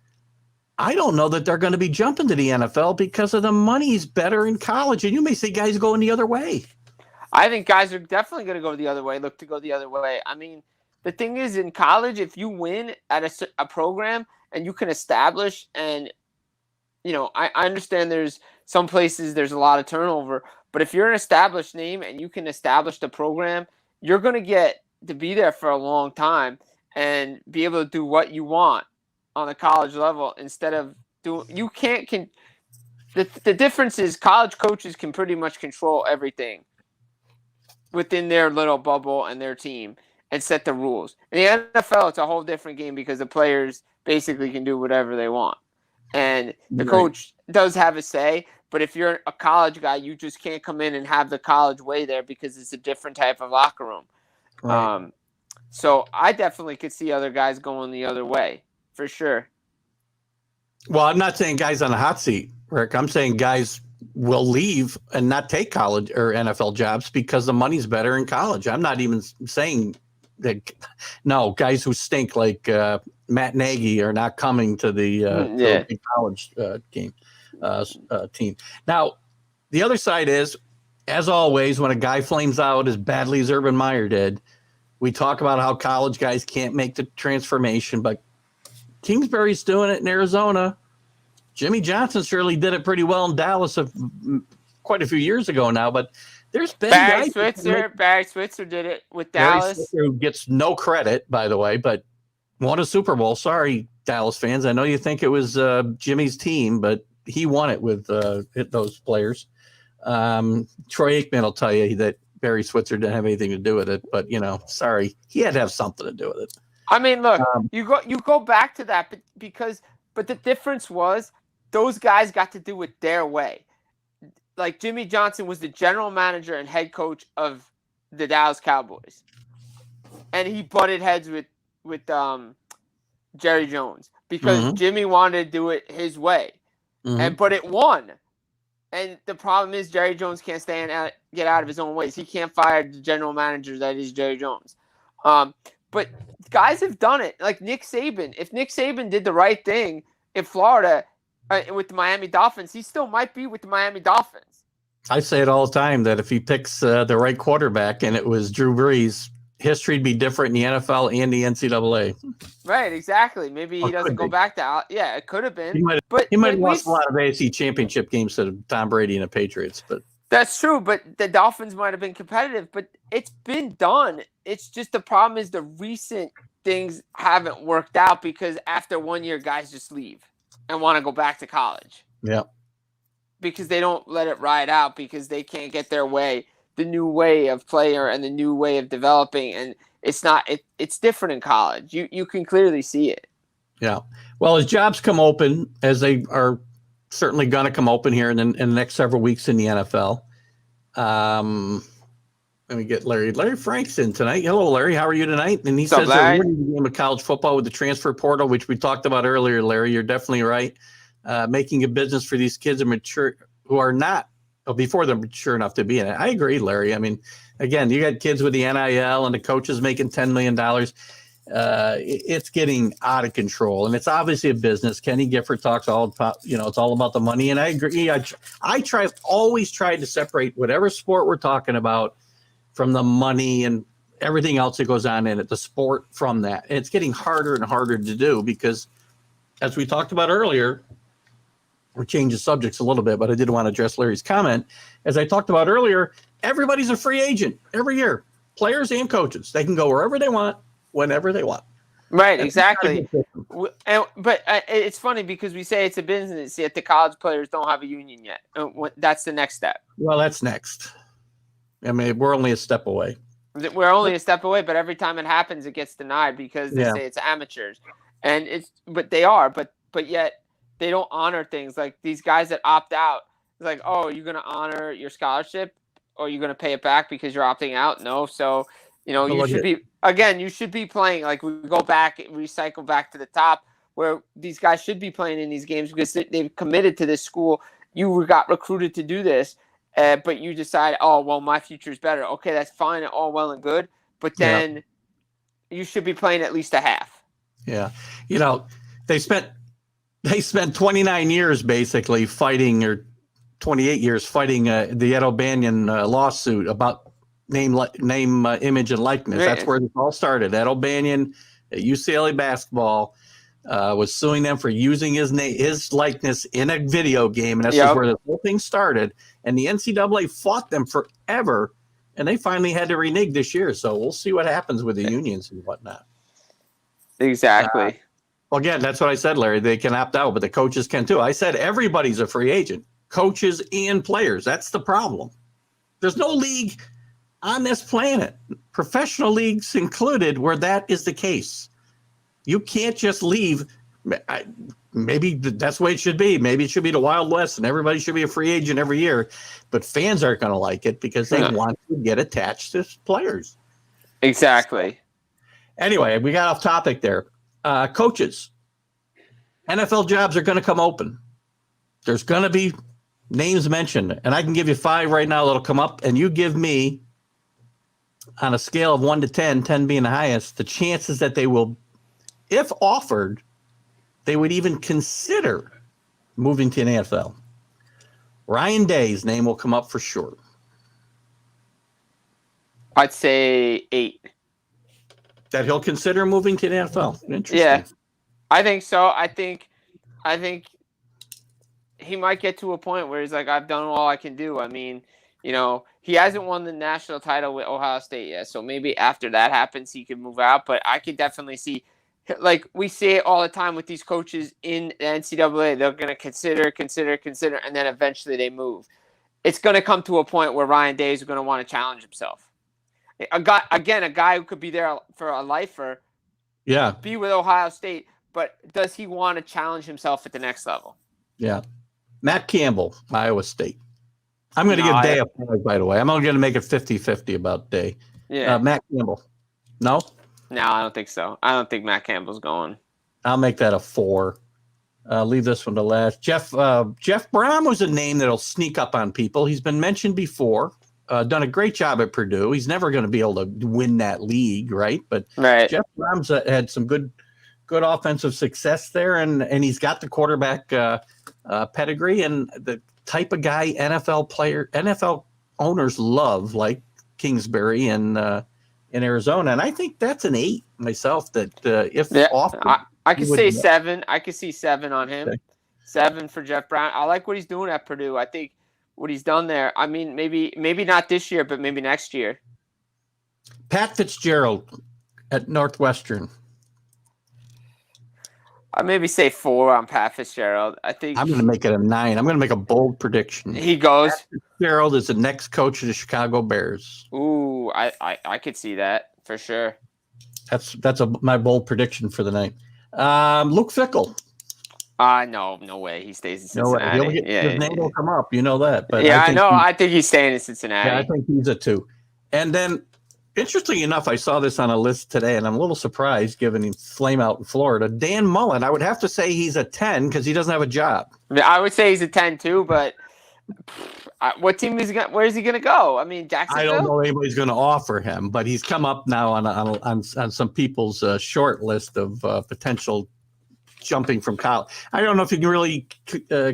I don't know that they're going to be jumping to the NFL because of the money's better in college, and you may see guys going the other way.
I think guys are definitely going to go the other way, look to go the other way. I mean, the thing is, in college, if you win at a program and you can establish, and I understand there's some places there's a lot of turnover, but if you're an established name and you can establish the program, you're going to get to be there for a long time and be able to do what you want on the college level instead of doing. You can't. The difference is college coaches can pretty much control everything within their little bubble and their team and set the rules. In the NFL, it's a whole different game because the players basically can do whatever they want. And the coach does have a say, but if you're a college guy, you just can't come in and have the college way there because it's a different type of locker room. Right. So I definitely could see other guys going the other way, for sure.
Well, I'm not saying guys on the hot seat, Rick. I'm saying guys will leave and not take college or NFL jobs because the money's better in college. I'm not even saying that. No, guys who stink like Matt Nagy are not coming to the big college team. Now, the other side is, as always, when a guy flames out as badly as Urban Meyer did, we talk about how college guys can't make the transformation, but Kingsbury's doing it in Arizona. Jimmy Johnson surely did it pretty well in Dallas quite a few years ago now, but there's been
Barry Switzer did it with Dallas.
Who gets no credit, by the way, but won a Super Bowl. Sorry, Dallas fans. I know you think it was Jimmy's team, but he won it with those players. Troy Aikman will tell you that Barry Switzer didn't have anything to do with it, but sorry, he had to have something to do with it.
I mean, look, you go back to that, but the difference was those guys got to do it their way. Like Jimmy Johnson was the general manager and head coach of the Dallas Cowboys, and he butted heads with Jerry Jones because Jimmy wanted to do it his way, but it won. And the problem is Jerry Jones can't get out of his own ways. He can't fire the general manager that is Jerry Jones. But guys have done it. Like Nick Saban. If Nick Saban did the right thing in Florida with the Miami Dolphins, he still might be with the Miami Dolphins.
I say it all the time that if he picks the right quarterback and it was Drew Brees, history would be different in the NFL and the NCAA.
Right, exactly. Maybe he doesn't go back to yeah, it could have been.
He might have lost a lot of AFC championship games to Tom Brady and the Patriots, but
that's true. But the Dolphins might have been competitive, but it's been done. It's just the problem is the recent things haven't worked out because after 1 year, guys just leave and want to go back to college.
Yeah.
Because they don't let it ride out because they can't get their way, the new way of player and the new way of developing. And it's different in college. You can clearly see it. Yeah.
Well, as jobs come open, as they are certainly going to come open here in the next several weeks in the NFL. Let me get Larry Frank's in tonight. Hello, Larry. How are you tonight? And he says they're winning the game of college football with the transfer portal, which we talked about earlier, Larry. You're definitely right. Making a business for these kids who are not before they're mature enough to be in it. I agree, Larry. I mean, again, you got kids with the NIL and the coaches making $10 million. It's getting out of control, and it's obviously a business. Kenny Gifford talks all about, it's all about the money, and I agree. Always tried to separate whatever sport we're talking about from the money and everything else that goes on in it, the sport from that. And it's getting harder and harder to do because, as we talked about earlier, we're changing subjects a little bit, but I did want to address Larry's comment. As I talked about earlier, everybody's a free agent every year, players and coaches. They can go wherever they want, whenever they want.
Right, exactly. But it's funny because we say it's a business, yet the college players don't have a union yet. That's the next step.
Well, that's next. I mean, we're only a step away.
We're only a step away, but every time it happens, it gets denied because they say it's amateurs, and but they are, but yet they don't honor things like these guys that opt out. It's like, oh, you're going to honor your scholarship, or you're going to pay it back because you're opting out. No, so you should be playing. Like we cycle back to the top where these guys should be playing in these games because they've committed to this school. You got recruited to do this. But you decide, oh, well, my future is better. Okay, that's fine, all well and good. But then you should be playing at least a half.
Yeah. They spent 29 years basically fighting, or 28 years fighting the Ed O'Banion lawsuit about name, image, and likeness. That's where this all started. Ed O'Banion at UCLA basketball was suing them for using his likeness in a video game, and that's where the whole thing started. And the NCAA fought them forever, and they finally had to renege this year. So we'll see what happens with the unions and whatnot.
Exactly.
Well, again, that's what I said, Larry. They can opt out, but the coaches can too. I said everybody's a free agent, coaches and players. That's the problem. There's no league on this planet, professional leagues included, where that is the case. You can't just leave. Maybe that's the way it should be. Maybe it should be the Wild West and everybody should be a free agent every year. But fans aren't going to like it because they want to get attached to players.
Exactly.
Anyway, we got off topic there. Coaches. NFL jobs are going to come open. There's going to be names mentioned, and I can give you 5 right now that'll come up, and you give me, on a scale of 1 to 10, 10 being the highest, the chances that they will, if offered, they would even consider moving to an NFL. Ryan Day's name will come up for sure.
I'd say 8.
That he'll consider moving to the NFL. Interesting.
Yeah, I think so. I think he might get to a point where he's like, I've done all I can do. I mean, he hasn't won the national title with Ohio State yet, so maybe after that happens, he can move out. But I could definitely see, like we say it all the time with these coaches in the NCAA, they're going to consider, and then eventually they move. It's going to come to a point where Ryan Day is going to want to challenge himself. A guy who could be there for a lifer, be with Ohio State, but does he want to challenge himself at the next level?
Yeah. Matt Campbell, Iowa State. I'm going to give Day a 5, by the way. I'm only going to make it 50-50 about Day.
Yeah.
Matt Campbell. No?
No, I don't think so. I don't think Matt Campbell's going.
I'll make that a 4. Leave this one to last. Jeff Brom was a name that'll sneak up on people. He's been mentioned before. Done a great job at Purdue. He's never going to be able to win that league, right? But Jeff Brom's had some good offensive success there, and he's got the quarterback pedigree and the type of guy NFL owners love, like Kingsbury in Arizona. And I think that's an 8 myself. That often
I could say 7. I could see 7 on him. Okay. 7 for Jeff Brown. I like what he's doing at Purdue. I think what he's done there. I mean, maybe not this year, but maybe next year.
Pat Fitzgerald at Northwestern.
I maybe say 4 on Pat Fitzgerald. I think
I'm going to make it a 9. I'm going to make a bold prediction.
He goes.
Pat Fitzgerald is the next coach of the Chicago Bears.
Ooh, I could see that for sure.
That's my bold prediction for the night. Luke Fickell.
No way. He stays in Cincinnati.
His name will come up. You know that. But
I think he's staying in Cincinnati.
Yeah, I think he's a 2. And then, interestingly enough, I saw this on a list today, and I'm a little surprised given his flame out in Florida. Dan Mullen, I would have to say he's a 10 because he doesn't have a job.
I would say he's a 10 too, but what team is he going? Where is he going to go? I mean, Jacksonville.
I don't know anybody's going to offer him, but he's come up now on some people's short list of potential jumping from college. I don't know if you can really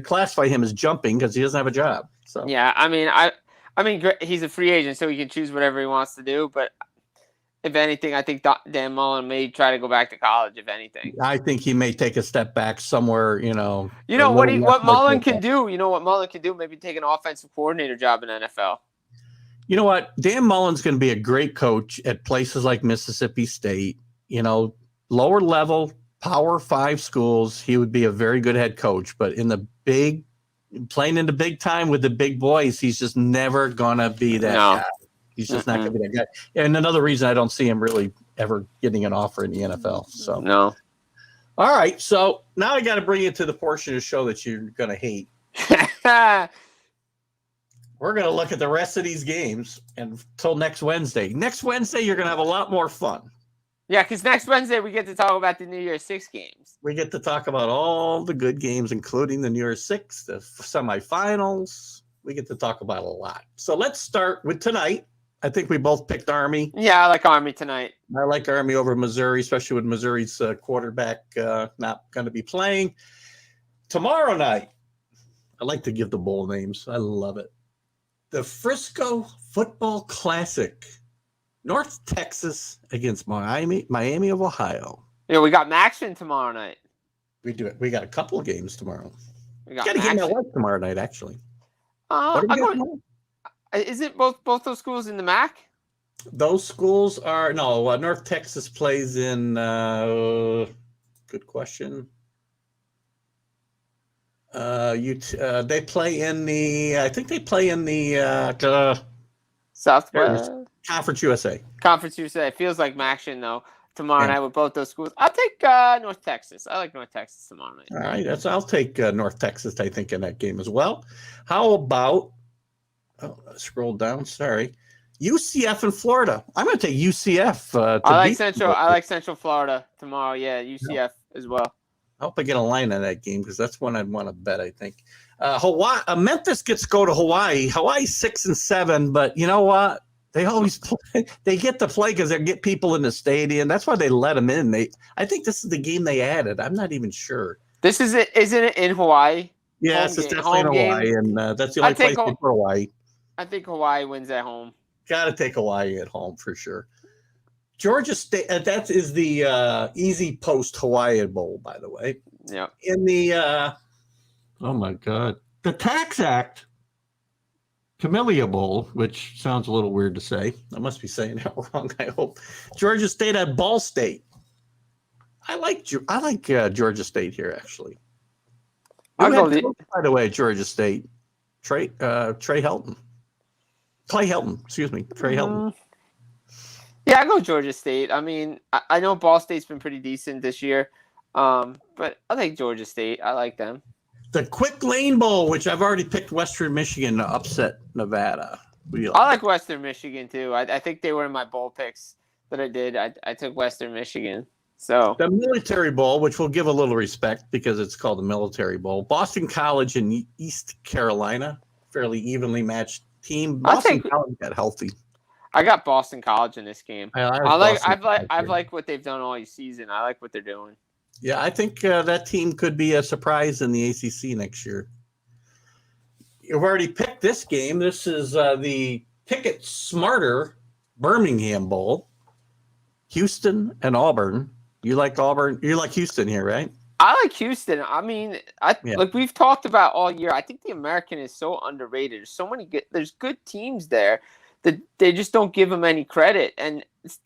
classify him as jumping because he doesn't have a job. So
yeah, I mean, he's a free agent, so he can choose whatever he wants to do. But if anything, I think Dan Mullen may try to go back to college. If anything,
I think he may take a step back somewhere.
You know what Mullen can do. You know what Mullen can do? Maybe take an offensive coordinator job in NFL.
You know what? Dan Mullen's going to be a great coach at places like Mississippi State. Lower level Power 5 schools. He would be a very good head coach, but in the playing in the big time with the big boys, he's just never gonna be that guy. He's just not gonna be that guy. And another reason I don't see him really ever getting an offer in the NFL. So
no.
All right. So now I got to bring you to the portion of the show that you're gonna hate. We're gonna look at the rest of these games until next Wednesday. Next Wednesday, you're gonna have a lot more fun.
Yeah, because next Wednesday we get to talk about the New Year's 6 games.
We get to talk about all the good games, including the New Year's 6, the semifinals. We get to talk about a lot. So let's start with tonight. I think we both picked Army.
Yeah, I like Army tonight.
I like Army over Missouri, especially with Missouri's quarterback not going to be playing. Tomorrow night, I like to give the bowl names. I love it. The Frisco Football Classic. North Texas against Miami of Ohio.
Yeah, we got Maction tomorrow night.
We do it. We got a couple of games tomorrow.
We got
a game at work tomorrow night, actually.
Is it both those schools in the MAC?
Those schools are North Texas plays in. Good question. They play in the. I think they play in the
Southwest.
Conference USA.
Conference USA. Feels like Maction, though, tomorrow night with both those schools. I'll take North Texas. I like North Texas tomorrow night.
All right. I'll take North Texas, I think, in that game as well. How about scroll down. Sorry. UCF in Florida. I'm going to take UCF.
I like Central Florida tomorrow. Yeah, UCF as well.
I hope I get a line on that game because that's one I'd want to bet, I think. Hawaii, Memphis gets to go to Hawaii. Hawaii's 6-7, but you know what? They always play. They get to play because they get people in the stadium. That's why they let them in. I think this is the game they added. I'm not even sure.
This is it, isn't it in Hawaii?
Yes, it's definitely in Hawaii, and that's the only place for Hawaii.
I think Hawaii wins at home. Got
to take Hawaii at home for sure. Georgia State. That is the Easy Post Hawaii Bowl, by the way.
Yeah.
In the oh my God, the Tax Act Camellia Bowl, which sounds a little weird to say. I must be saying that wrong. I hope. Georgia State at Ball State. I like Georgia State here actually. By the way, Georgia State, Trey Helton. Clay Helton, excuse me, Trey Helton.
Yeah, I go Georgia State. I mean, I know Ball State's been pretty decent this year, but I like Georgia State. I like them.
The Quick Lane Bowl, which I've already picked Western Michigan to upset Nevada.
I like Western Michigan too. I think they were in my bowl picks that I did. I took Western Michigan. So
the Military Bowl, which we'll give a little respect because it's called the Military Bowl. Boston College and East Carolina, fairly evenly matched team. Boston College got healthy.
I got Boston College in this game. I've liked what they've done all season. I like what they're doing.
Yeah, I think that team could be a surprise in the ACC next year. You've already picked this game. This is the Pickett Smarter Birmingham Bowl. Houston and Auburn. You like Auburn? You like Houston here, right?
I like Houston. I mean, like we've talked about all year. I think the American is so underrated. There's so many there's good teams there that they just don't give them any credit. And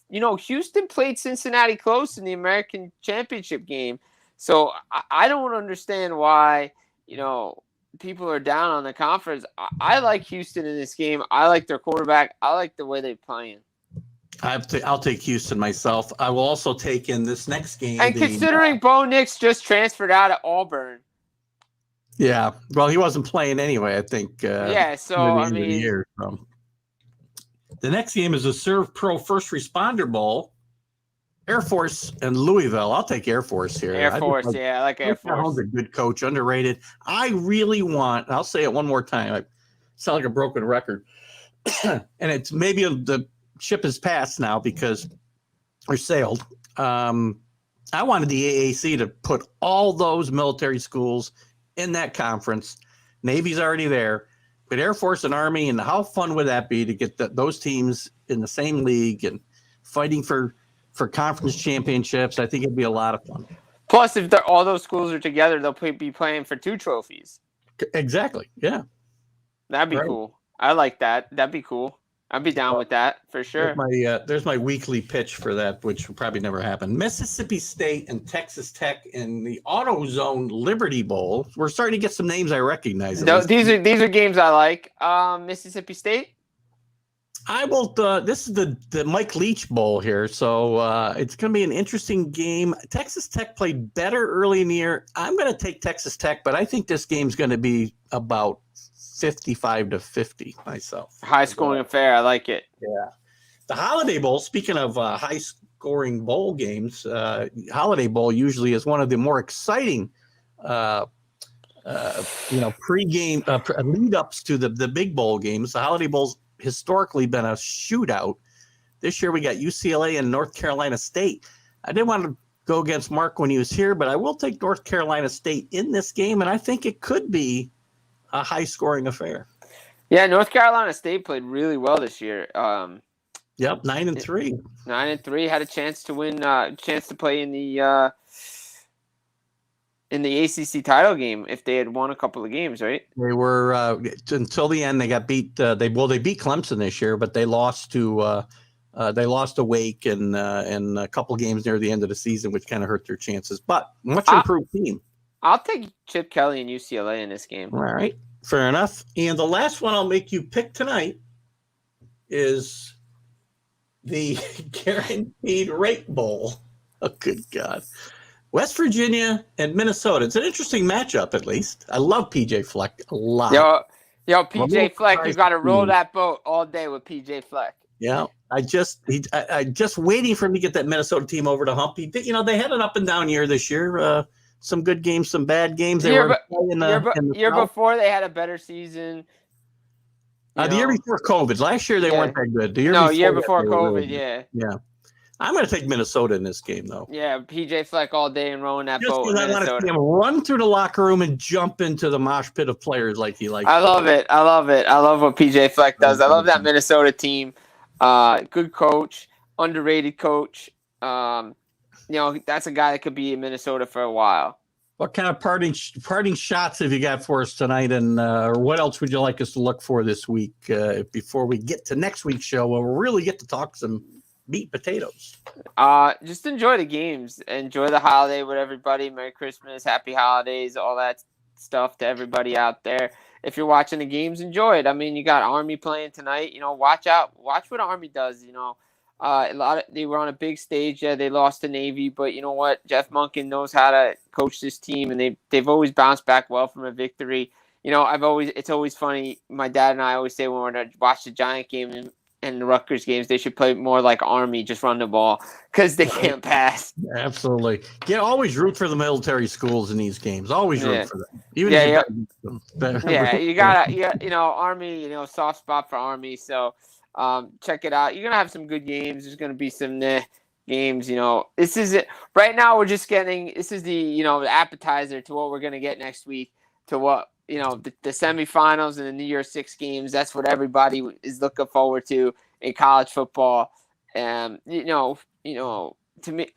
Houston played Cincinnati close in the American Championship game. So I don't understand why, people are down on the conference. I like Houston in this game. I like their quarterback. I like the way they're playing.
I'll take Houston myself. I will also take in this next game.
And considering Bo Nix just transferred out of Auburn.
Yeah. Well, he wasn't playing anyway, I think. The next game is the Serve Pro First Responder Bowl. Air Force and Louisville. I'll take Air Force here.
I like Air Force.
A good coach, underrated. I really want, I'll say it one more time. I sound like a broken record. And it's maybe the ship has passed now because or sailed. I wanted the AAC to put all those military schools in that conference. Navy's already there, but Air Force and Army, and how fun would that be to get those teams in the same league and fighting for conference championships? I think it'd be a lot of fun.
Plus, if all those schools are together, they'll be playing for 2 trophies.
Exactly. Yeah.
That'd be cool. I like that. That'd be cool. I'd be down with that for sure.
There's my weekly pitch for that, which will probably never happen. Mississippi State and Texas Tech in the AutoZone Liberty Bowl. We're starting to get some names I recognize.
No, these are games I like. Mississippi State.
I will. This is the Mike Leach Bowl here, so it's going to be an interesting game. Texas Tech played better early in the year. I'm going to take Texas Tech, but I think this game's going to be about 55-50 myself.
High scoring affair. I like it.
Yeah. The Holiday Bowl, speaking of high scoring bowl games, Holiday Bowl usually is one of the more exciting pre-game lead ups to the big bowl games. The Holiday Bowl's historically been a shootout. This year we got UCLA and North Carolina State. I didn't want to go against Mark when he was here, but I will take North Carolina State in this game, and I think it could be a high-scoring affair.
Yeah, North Carolina State played really well this year.
Yep, 9-3.
9-3, had a chance to win, chance to play in the ACC title game if they had won a couple of games, right?
They were until the end. They got beat. They beat Clemson this year, but they lost to Wake and a couple games near the end of the season, which kind of hurt their chances. But much improved team.
I'll take Chip Kelly and UCLA in this game.
All right. Fair enough. And the last one I'll make you pick tonight is the Guaranteed Rate Bowl. Oh, good God. West Virginia and Minnesota. It's an interesting matchup, at least. I love PJ Fleck a lot.
Yo, PJ Fleck, you got to roll that boat all day with PJ Fleck.
Yeah, I just waiting for him to get that Minnesota team over the hump. They had an up and down year this year. some good games, some bad games. They
Year,
were
be-
in the
year
South.
before they had a better season.
The year before COVID. Last year they weren't that good. The year
before
that, they were
COVID,
really good. Yeah. I'm going to take Minnesota in this game, though.
Yeah, PJ Fleck all day and rowing that
Just
boat in
because I want to
Minnesota.
see him run through the locker room and jump into the mosh pit of players like he likes.
I love it. I love what PJ Fleck does. I love that Minnesota team. Good coach, underrated coach. That's a guy that could be in Minnesota for a while.
What kind of parting shots have you got for us tonight, and or what else would you like us to look for this week before we get to next week's show, where we'll really get to talk some meat and potatoes?
Just enjoy the games. Enjoy the holiday with everybody. Merry Christmas, Happy Holidays, all that stuff to everybody out there. If you're watching the games, enjoy it. I mean, you got Army playing tonight. Watch what Army does. They were on a big stage. Yeah, they lost to Navy, but you know what? Jeff Monken knows how to coach this team, and they've always bounced back well from a victory. It's always funny. My dad and I always say when we're to watch the Giant game and the Rutgers games, they should play more like Army, just run the ball because they can't pass.
Absolutely. Yeah, always root for the military schools in these games. Always root for them.
You gotta, Army, soft spot for Army. So check it out. You're gonna have some good games. There's gonna be some games. This is it. Right now, we're just getting. This is the the appetizer to what we're gonna get next week. To what the semifinals and the New Year's Six games. That's what everybody is looking forward to in college football. And to me,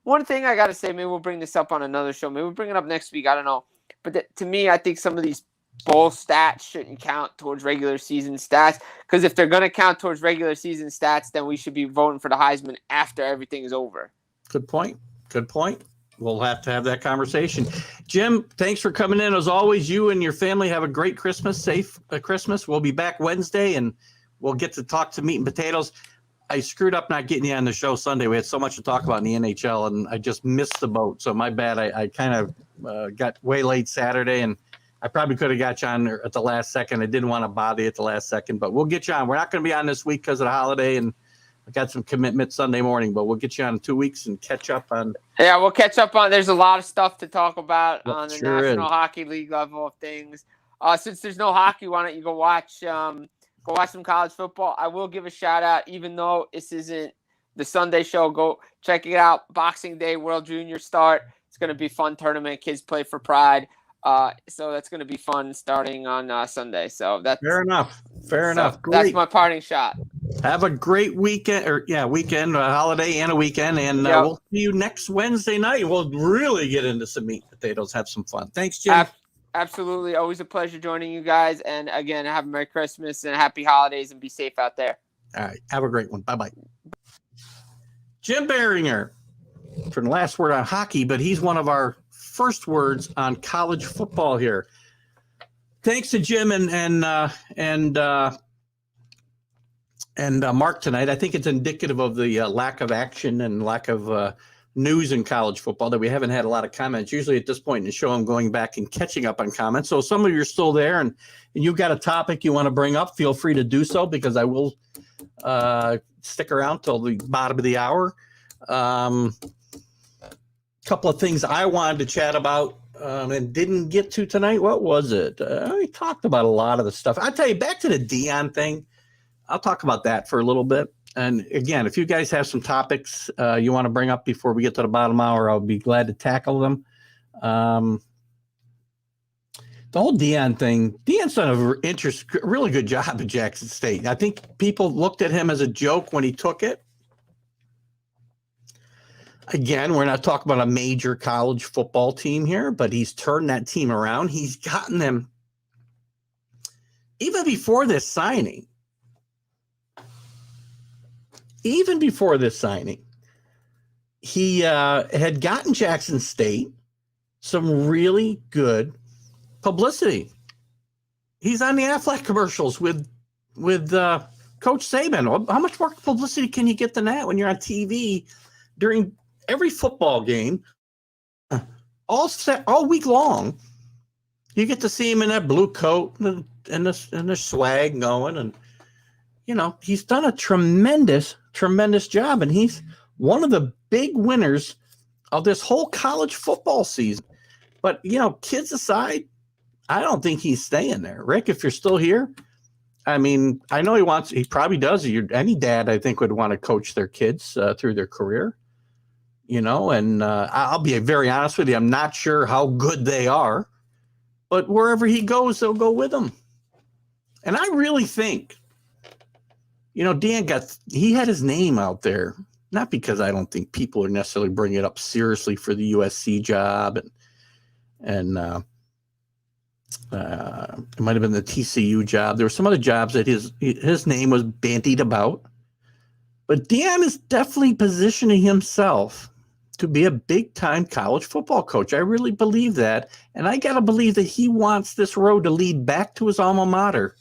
one thing I gotta say, maybe we'll bring this up on another show. Maybe we'll bring it up next week. I don't know. But to me, I think some of these bowl stats shouldn't count towards regular season stats, because if they're going to count towards regular season stats, then we should be voting for the Heisman after everything is over.
Good point. We'll have to have that conversation. Jim, thanks for coming in. As always, you and your family have a great Christmas, safe Christmas. We'll be back Wednesday, and we'll get to talk to meat and potatoes. I screwed up not getting you on the show Sunday. We had so much to talk about in the NHL, and I just missed the boat. So my bad. I kind of got way late Saturday, and I probably could have got you on at the last second. I didn't want to bother you at the last second, but we'll get you on. We're not going to be on this week because of the holiday, and I got some commitment Sunday morning, but we'll get you on in 2 weeks and catch up on.
Yeah, we'll catch up on. There's a lot of stuff to talk about on the National Hockey League level of things. Since there's no hockey, why don't you go watch some college football? I will give a shout out, even though this isn't the Sunday show. Go check it out. Boxing Day, World Junior start. It's going to be a fun tournament. Kids play for pride. So that's going to be fun starting on Sunday. So that's
fair enough. Great.
That's my parting shot.
Have a great weekend, a holiday and a weekend, and we'll see you next Wednesday night. We'll really get into some meat and potatoes, have some fun. Thanks, Jim.
Absolutely. Always a pleasure joining you guys. And again, have a Merry Christmas and Happy Holidays, and be safe out there.
All right. Have a great one. Bye-bye. Jim Biringer for the last word on hockey, but he's one of our first words on college football here. Thanks to Jim and Mark tonight. I think it's indicative of the lack of action and lack of news in college football that we haven't had a lot of comments. Usually at this point in the show, I'm going back and catching up on comments. So some of you are still there, and you've got a topic you want to bring up, feel free to do so, because I will stick around till the bottom of the hour. Couple of things I wanted to chat about and didn't get to tonight. What was it? We talked about a lot of the stuff. I'll tell you, back to the Dion thing. I'll talk about that for a little bit. And again, if you guys have some topics you want to bring up before we get to the bottom hour, I'll be glad to tackle them. The whole Dion thing, Dion's done a really good job at Jackson State. I think people looked at him as a joke when he took it. Again, we're not talking about a major college football team here, but he's turned that team around. He's gotten them, even before this signing, he had gotten Jackson State some really good publicity. He's on the Aflac commercials with Coach Saban. How much more publicity can you get than that when you're on TV during every football game, all week long? You get to see him in that blue coat and the swag going, and he's done a tremendous job, and he's one of the big winners of this whole college football season. But, kids aside, I don't think he's staying there. Rick, if you're still here, I mean, I know he probably does. Any dad, I think, would want to coach their kids through their career, and I'll be very honest with you. I'm not sure how good they are, but wherever he goes, they'll go with him. And I really think, Dan he had his name out there, not because I don't think people are necessarily bringing it up seriously for the USC job and it might have been the TCU job. There were some other jobs that his name was bandied about, but Dan is definitely positioning himself to be a big-time college football coach. I really believe that, and I got to believe that he wants this road to lead back to his alma mater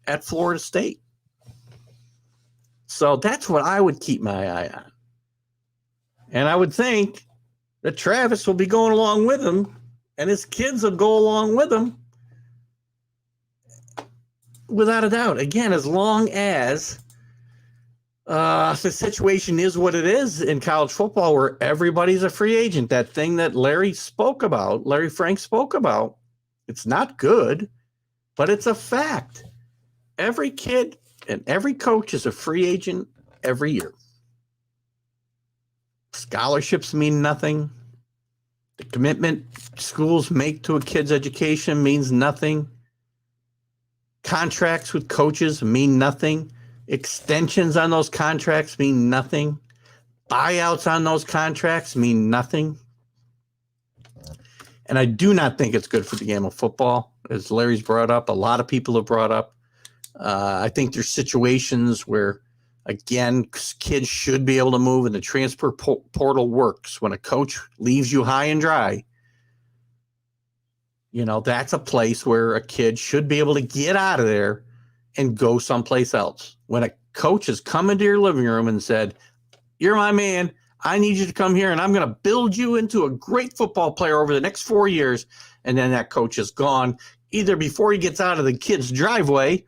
at Florida State. So that's what I would keep my eye on. And I would think that Travis will be going along with him, and his kids will go along with him, without a doubt. Again, as long as the situation is what it is in college football, where everybody's a free agent, that thing that Larry Frank spoke about, it's not good, but it's a fact. Every kid and every coach is a free agent every year. Scholarships mean nothing. The commitment schools make to a kid's education means nothing. Contracts with coaches mean nothing. Extensions on those contracts mean nothing. Buyouts on those contracts mean nothing. And I do not think it's good for the game of football, as Larry's brought up, a lot of people have brought up. I think there's situations where, again, kids should be able to move, and the transfer portal works. When a coach leaves you high and dry, that's a place where a kid should be able to get out of there and go someplace else. When a coach has come into your living room and said, "You're my man, I need you to come here, and I'm going to build you into a great football player over the next 4 years," and then that coach is gone, either before he gets out of the kid's driveway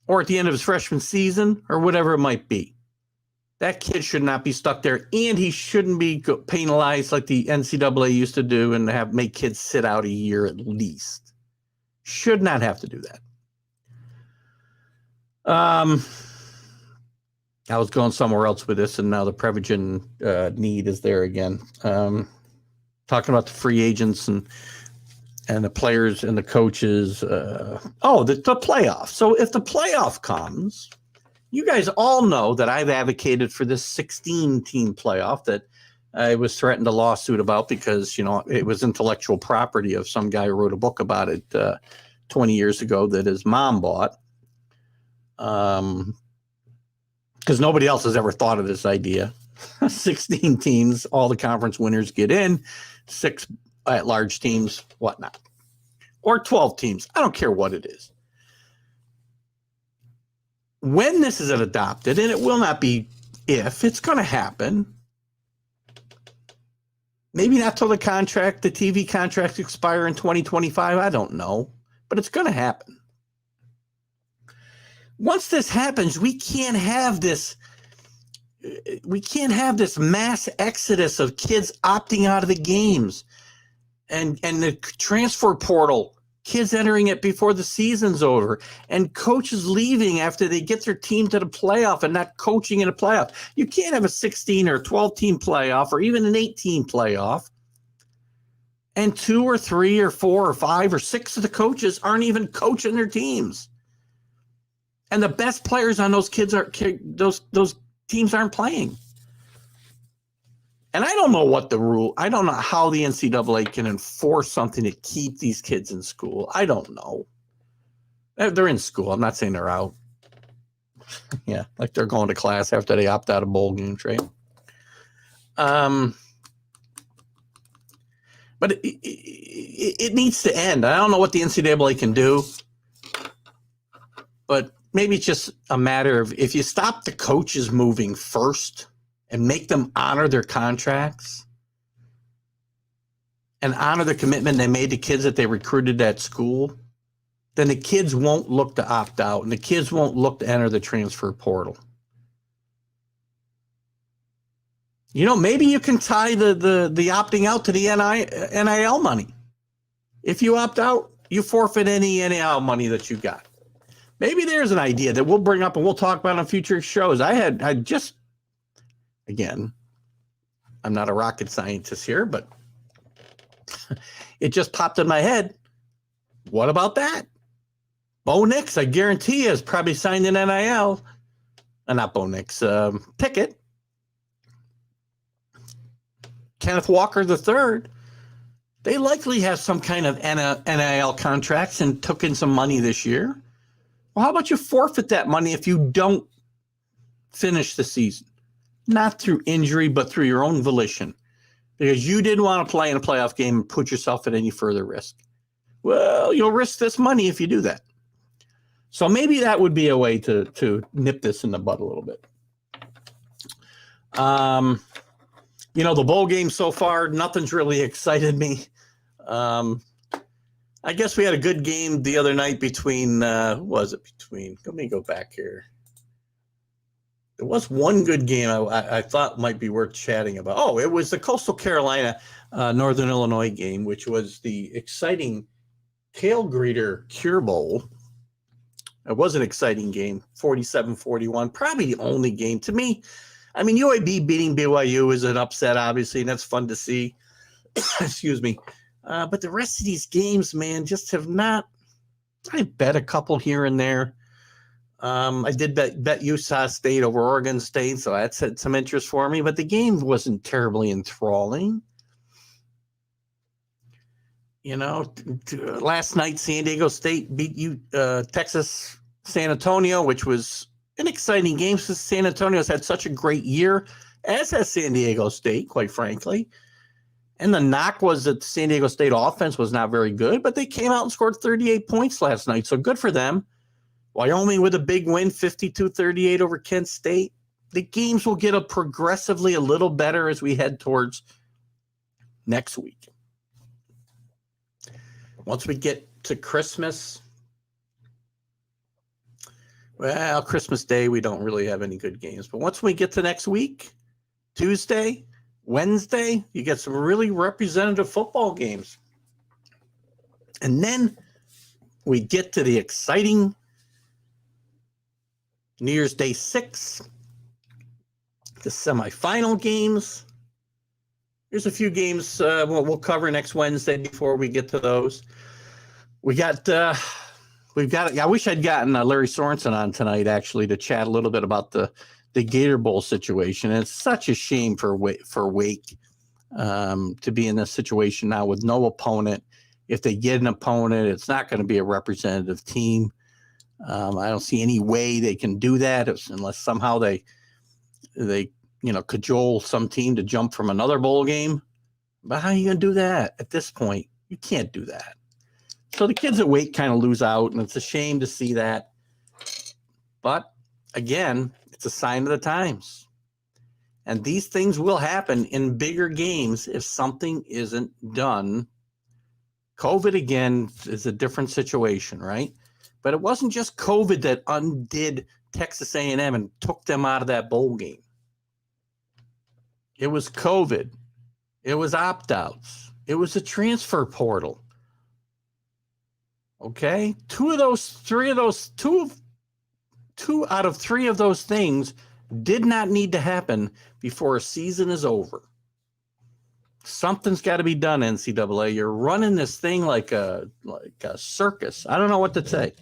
or at the end of his freshman season, or whatever it might be. That kid should not be stuck there, and he shouldn't be penalized like the NCAA used to do and make kids sit out a year at least. Should not have to do that. I was going somewhere else with this, and now the Prevagen need is there again. Talking about the free agents and the players and the coaches. The playoff. So if the playoff comes, you guys all know that I've advocated for this 16-team playoff that I was threatened a lawsuit about because, it was intellectual property of some guy who wrote a book about it 20 years ago that his mom bought. Because nobody else has ever thought of this idea. 16 teams, all the conference winners get in, 6 at-large teams, whatnot. Or 12 teams. I don't care what it is. When this is adopted, and it will not be if, it's going to happen. Maybe not till the TV contracts expire in 2025. I don't know. But it's going to happen. Once this happens, we can't have this mass exodus of kids opting out of the games and the transfer portal, kids entering it before the season's over, and coaches leaving after they get their team to the playoff and not coaching in a playoff. You can't have a 16 or 12-team playoff or even an 8-team playoff, and 2 or 3 or 4 or 5 or 6 of the coaches aren't even coaching their teams. And the best players on those those teams aren't playing. And I don't know I don't know how the NCAA can enforce something to keep these kids in school. I don't know. They're in school. I'm not saying they're out. Yeah, like they're going to class after they opt out of bowl games, right? But it needs to end. I don't know what the NCAA can do, but maybe it's just a matter of if you stop the coaches moving first and make them honor their contracts and honor the commitment they made to kids that they recruited at school, then the kids won't look to opt out and the kids won't look to enter the transfer portal. Maybe you can tie the opting out to the NIL money. If you opt out, you forfeit any NIL money that you got. Maybe there's an idea that we'll bring up and we'll talk about on future shows. Again, I'm not a rocket scientist here, but it just popped in my head. What about that? Bo Nix, I guarantee, has probably signed an NIL. Not Bo Nix, Pickett. Kenneth Walker III. They likely have some kind of NIL contracts and took in some money this year. Well, how about you forfeit that money if you don't finish the season? Not through injury, but through your own volition. Because you didn't want to play in a playoff game and put yourself at any further risk. Well, you'll risk this money if you do that. So maybe that would be a way to nip this in the bud a little bit. The bowl game so far, nothing's really excited me. I guess we had a good game the other night between, let me go back here. There was one good game I thought might be worth chatting about. Oh, it was the Coastal Carolina Northern Illinois game, which was the exciting Tail Greeter Cure Bowl. It was an exciting game, 47-41, probably the only game to me. I mean, UAB beating BYU is an upset, obviously, and that's fun to see. Excuse me. But the rest of these games, man, just have not. I bet a couple here and there. I did bet Utah State over Oregon State, so that's had some interest for me. But the game wasn't terribly enthralling. Last night San Diego State beat Texas San Antonio, which was an exciting game since San Antonio's had such a great year, as has San Diego State, quite frankly. And the knock was that the San Diego State offense was not very good, but they came out and scored 38 points last night, so good for them. Wyoming with a big win, 52-38 over Kent State. The games will get progressively a little better as we head towards next week. Once we get to Christmas, well, Christmas Day, we don't really have any good games. But once we get to next week, Tuesday, Wednesday, you get some really representative football games. And then we get to the exciting New Year's Day 6, the semifinal games. There's a few games we'll cover next Wednesday before we get to those. We've got. I wish I'd gotten Larry Sorensen on tonight actually to chat a little bit about the Gator Bowl situation. And it's such a shame for Wake to be in this situation now with no opponent. If they get an opponent, it's not going to be a representative team. I don't see any way they can do that unless somehow they cajole some team to jump from another bowl game. But how are you going to do that at this point? You can't do that. So the kids at Wake kind of lose out, and it's a shame to see that. But again, it's a sign of the times. And these things will happen in bigger games if something isn't done. COVID, again, is a different situation, right? But it wasn't just COVID that undid Texas A&M and took them out of that bowl game. It was COVID. It was opt-outs. It was a transfer portal. Okay? Two out of three of those things did not need to happen before a season is over. Something's got to be done, NCAA. You're running this thing like a circus. I don't know what to say.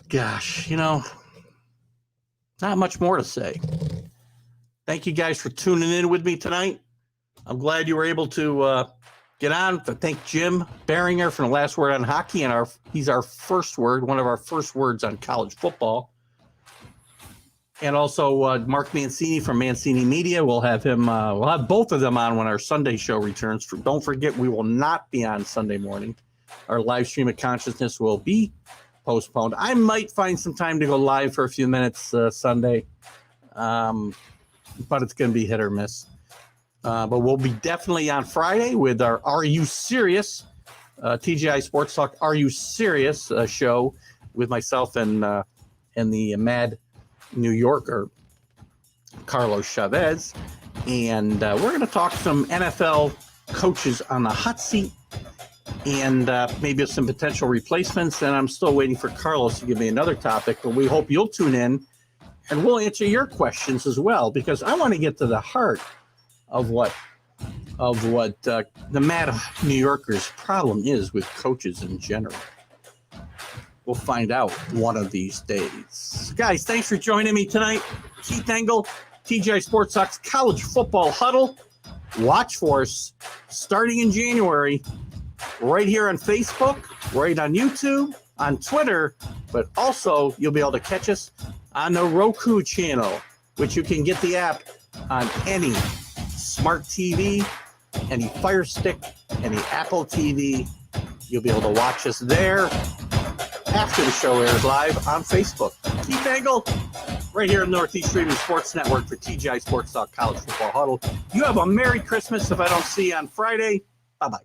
Gosh, not much more to say. Thank you guys for tuning in with me tonight. I'm glad you were able to get on. Thank Jim Biringer for the last word on hockey, and he's our first word, one of our first words on college football. And also Mark Mancini from Mancini Media. We'll have him. We'll have both of them on when our Sunday show returns. Don't forget, we will not be on Sunday morning. Our live stream of consciousness will be postponed. I might find some time to go live for a few minutes Sunday, but it's going to be hit or miss. But we'll be definitely on Friday with our Are You Serious? TGI Sports Talk Are You Serious show with myself and the Mad New Yorker, Carlos Chavez. And we're going to talk some NFL coaches on the hot seat and maybe some potential replacements. And I'm still waiting for Carlos to give me another topic, but we hope you'll tune in and we'll answer your questions as well, because I want to get to the heart of what the Mad New Yorkers' problem is with coaches in general. We'll find out one of these days. Guys, thanks for joining me tonight. Keith Engel, TGI Sports Talk's College Football Huddle. Watch for us starting in January, right here on Facebook, right on YouTube, on Twitter, but also you'll be able to catch us on the Roku channel, which you can get the app on any smart TV, any Fire Stick, any Apple TV. You'll be able to watch us there after the show airs live on Facebook. Keith Engel, right here in Northeast Streaming Sports Network for TGI Sports Talk College Football Huddle. You have a Merry Christmas if I don't see you on Friday. Bye-bye.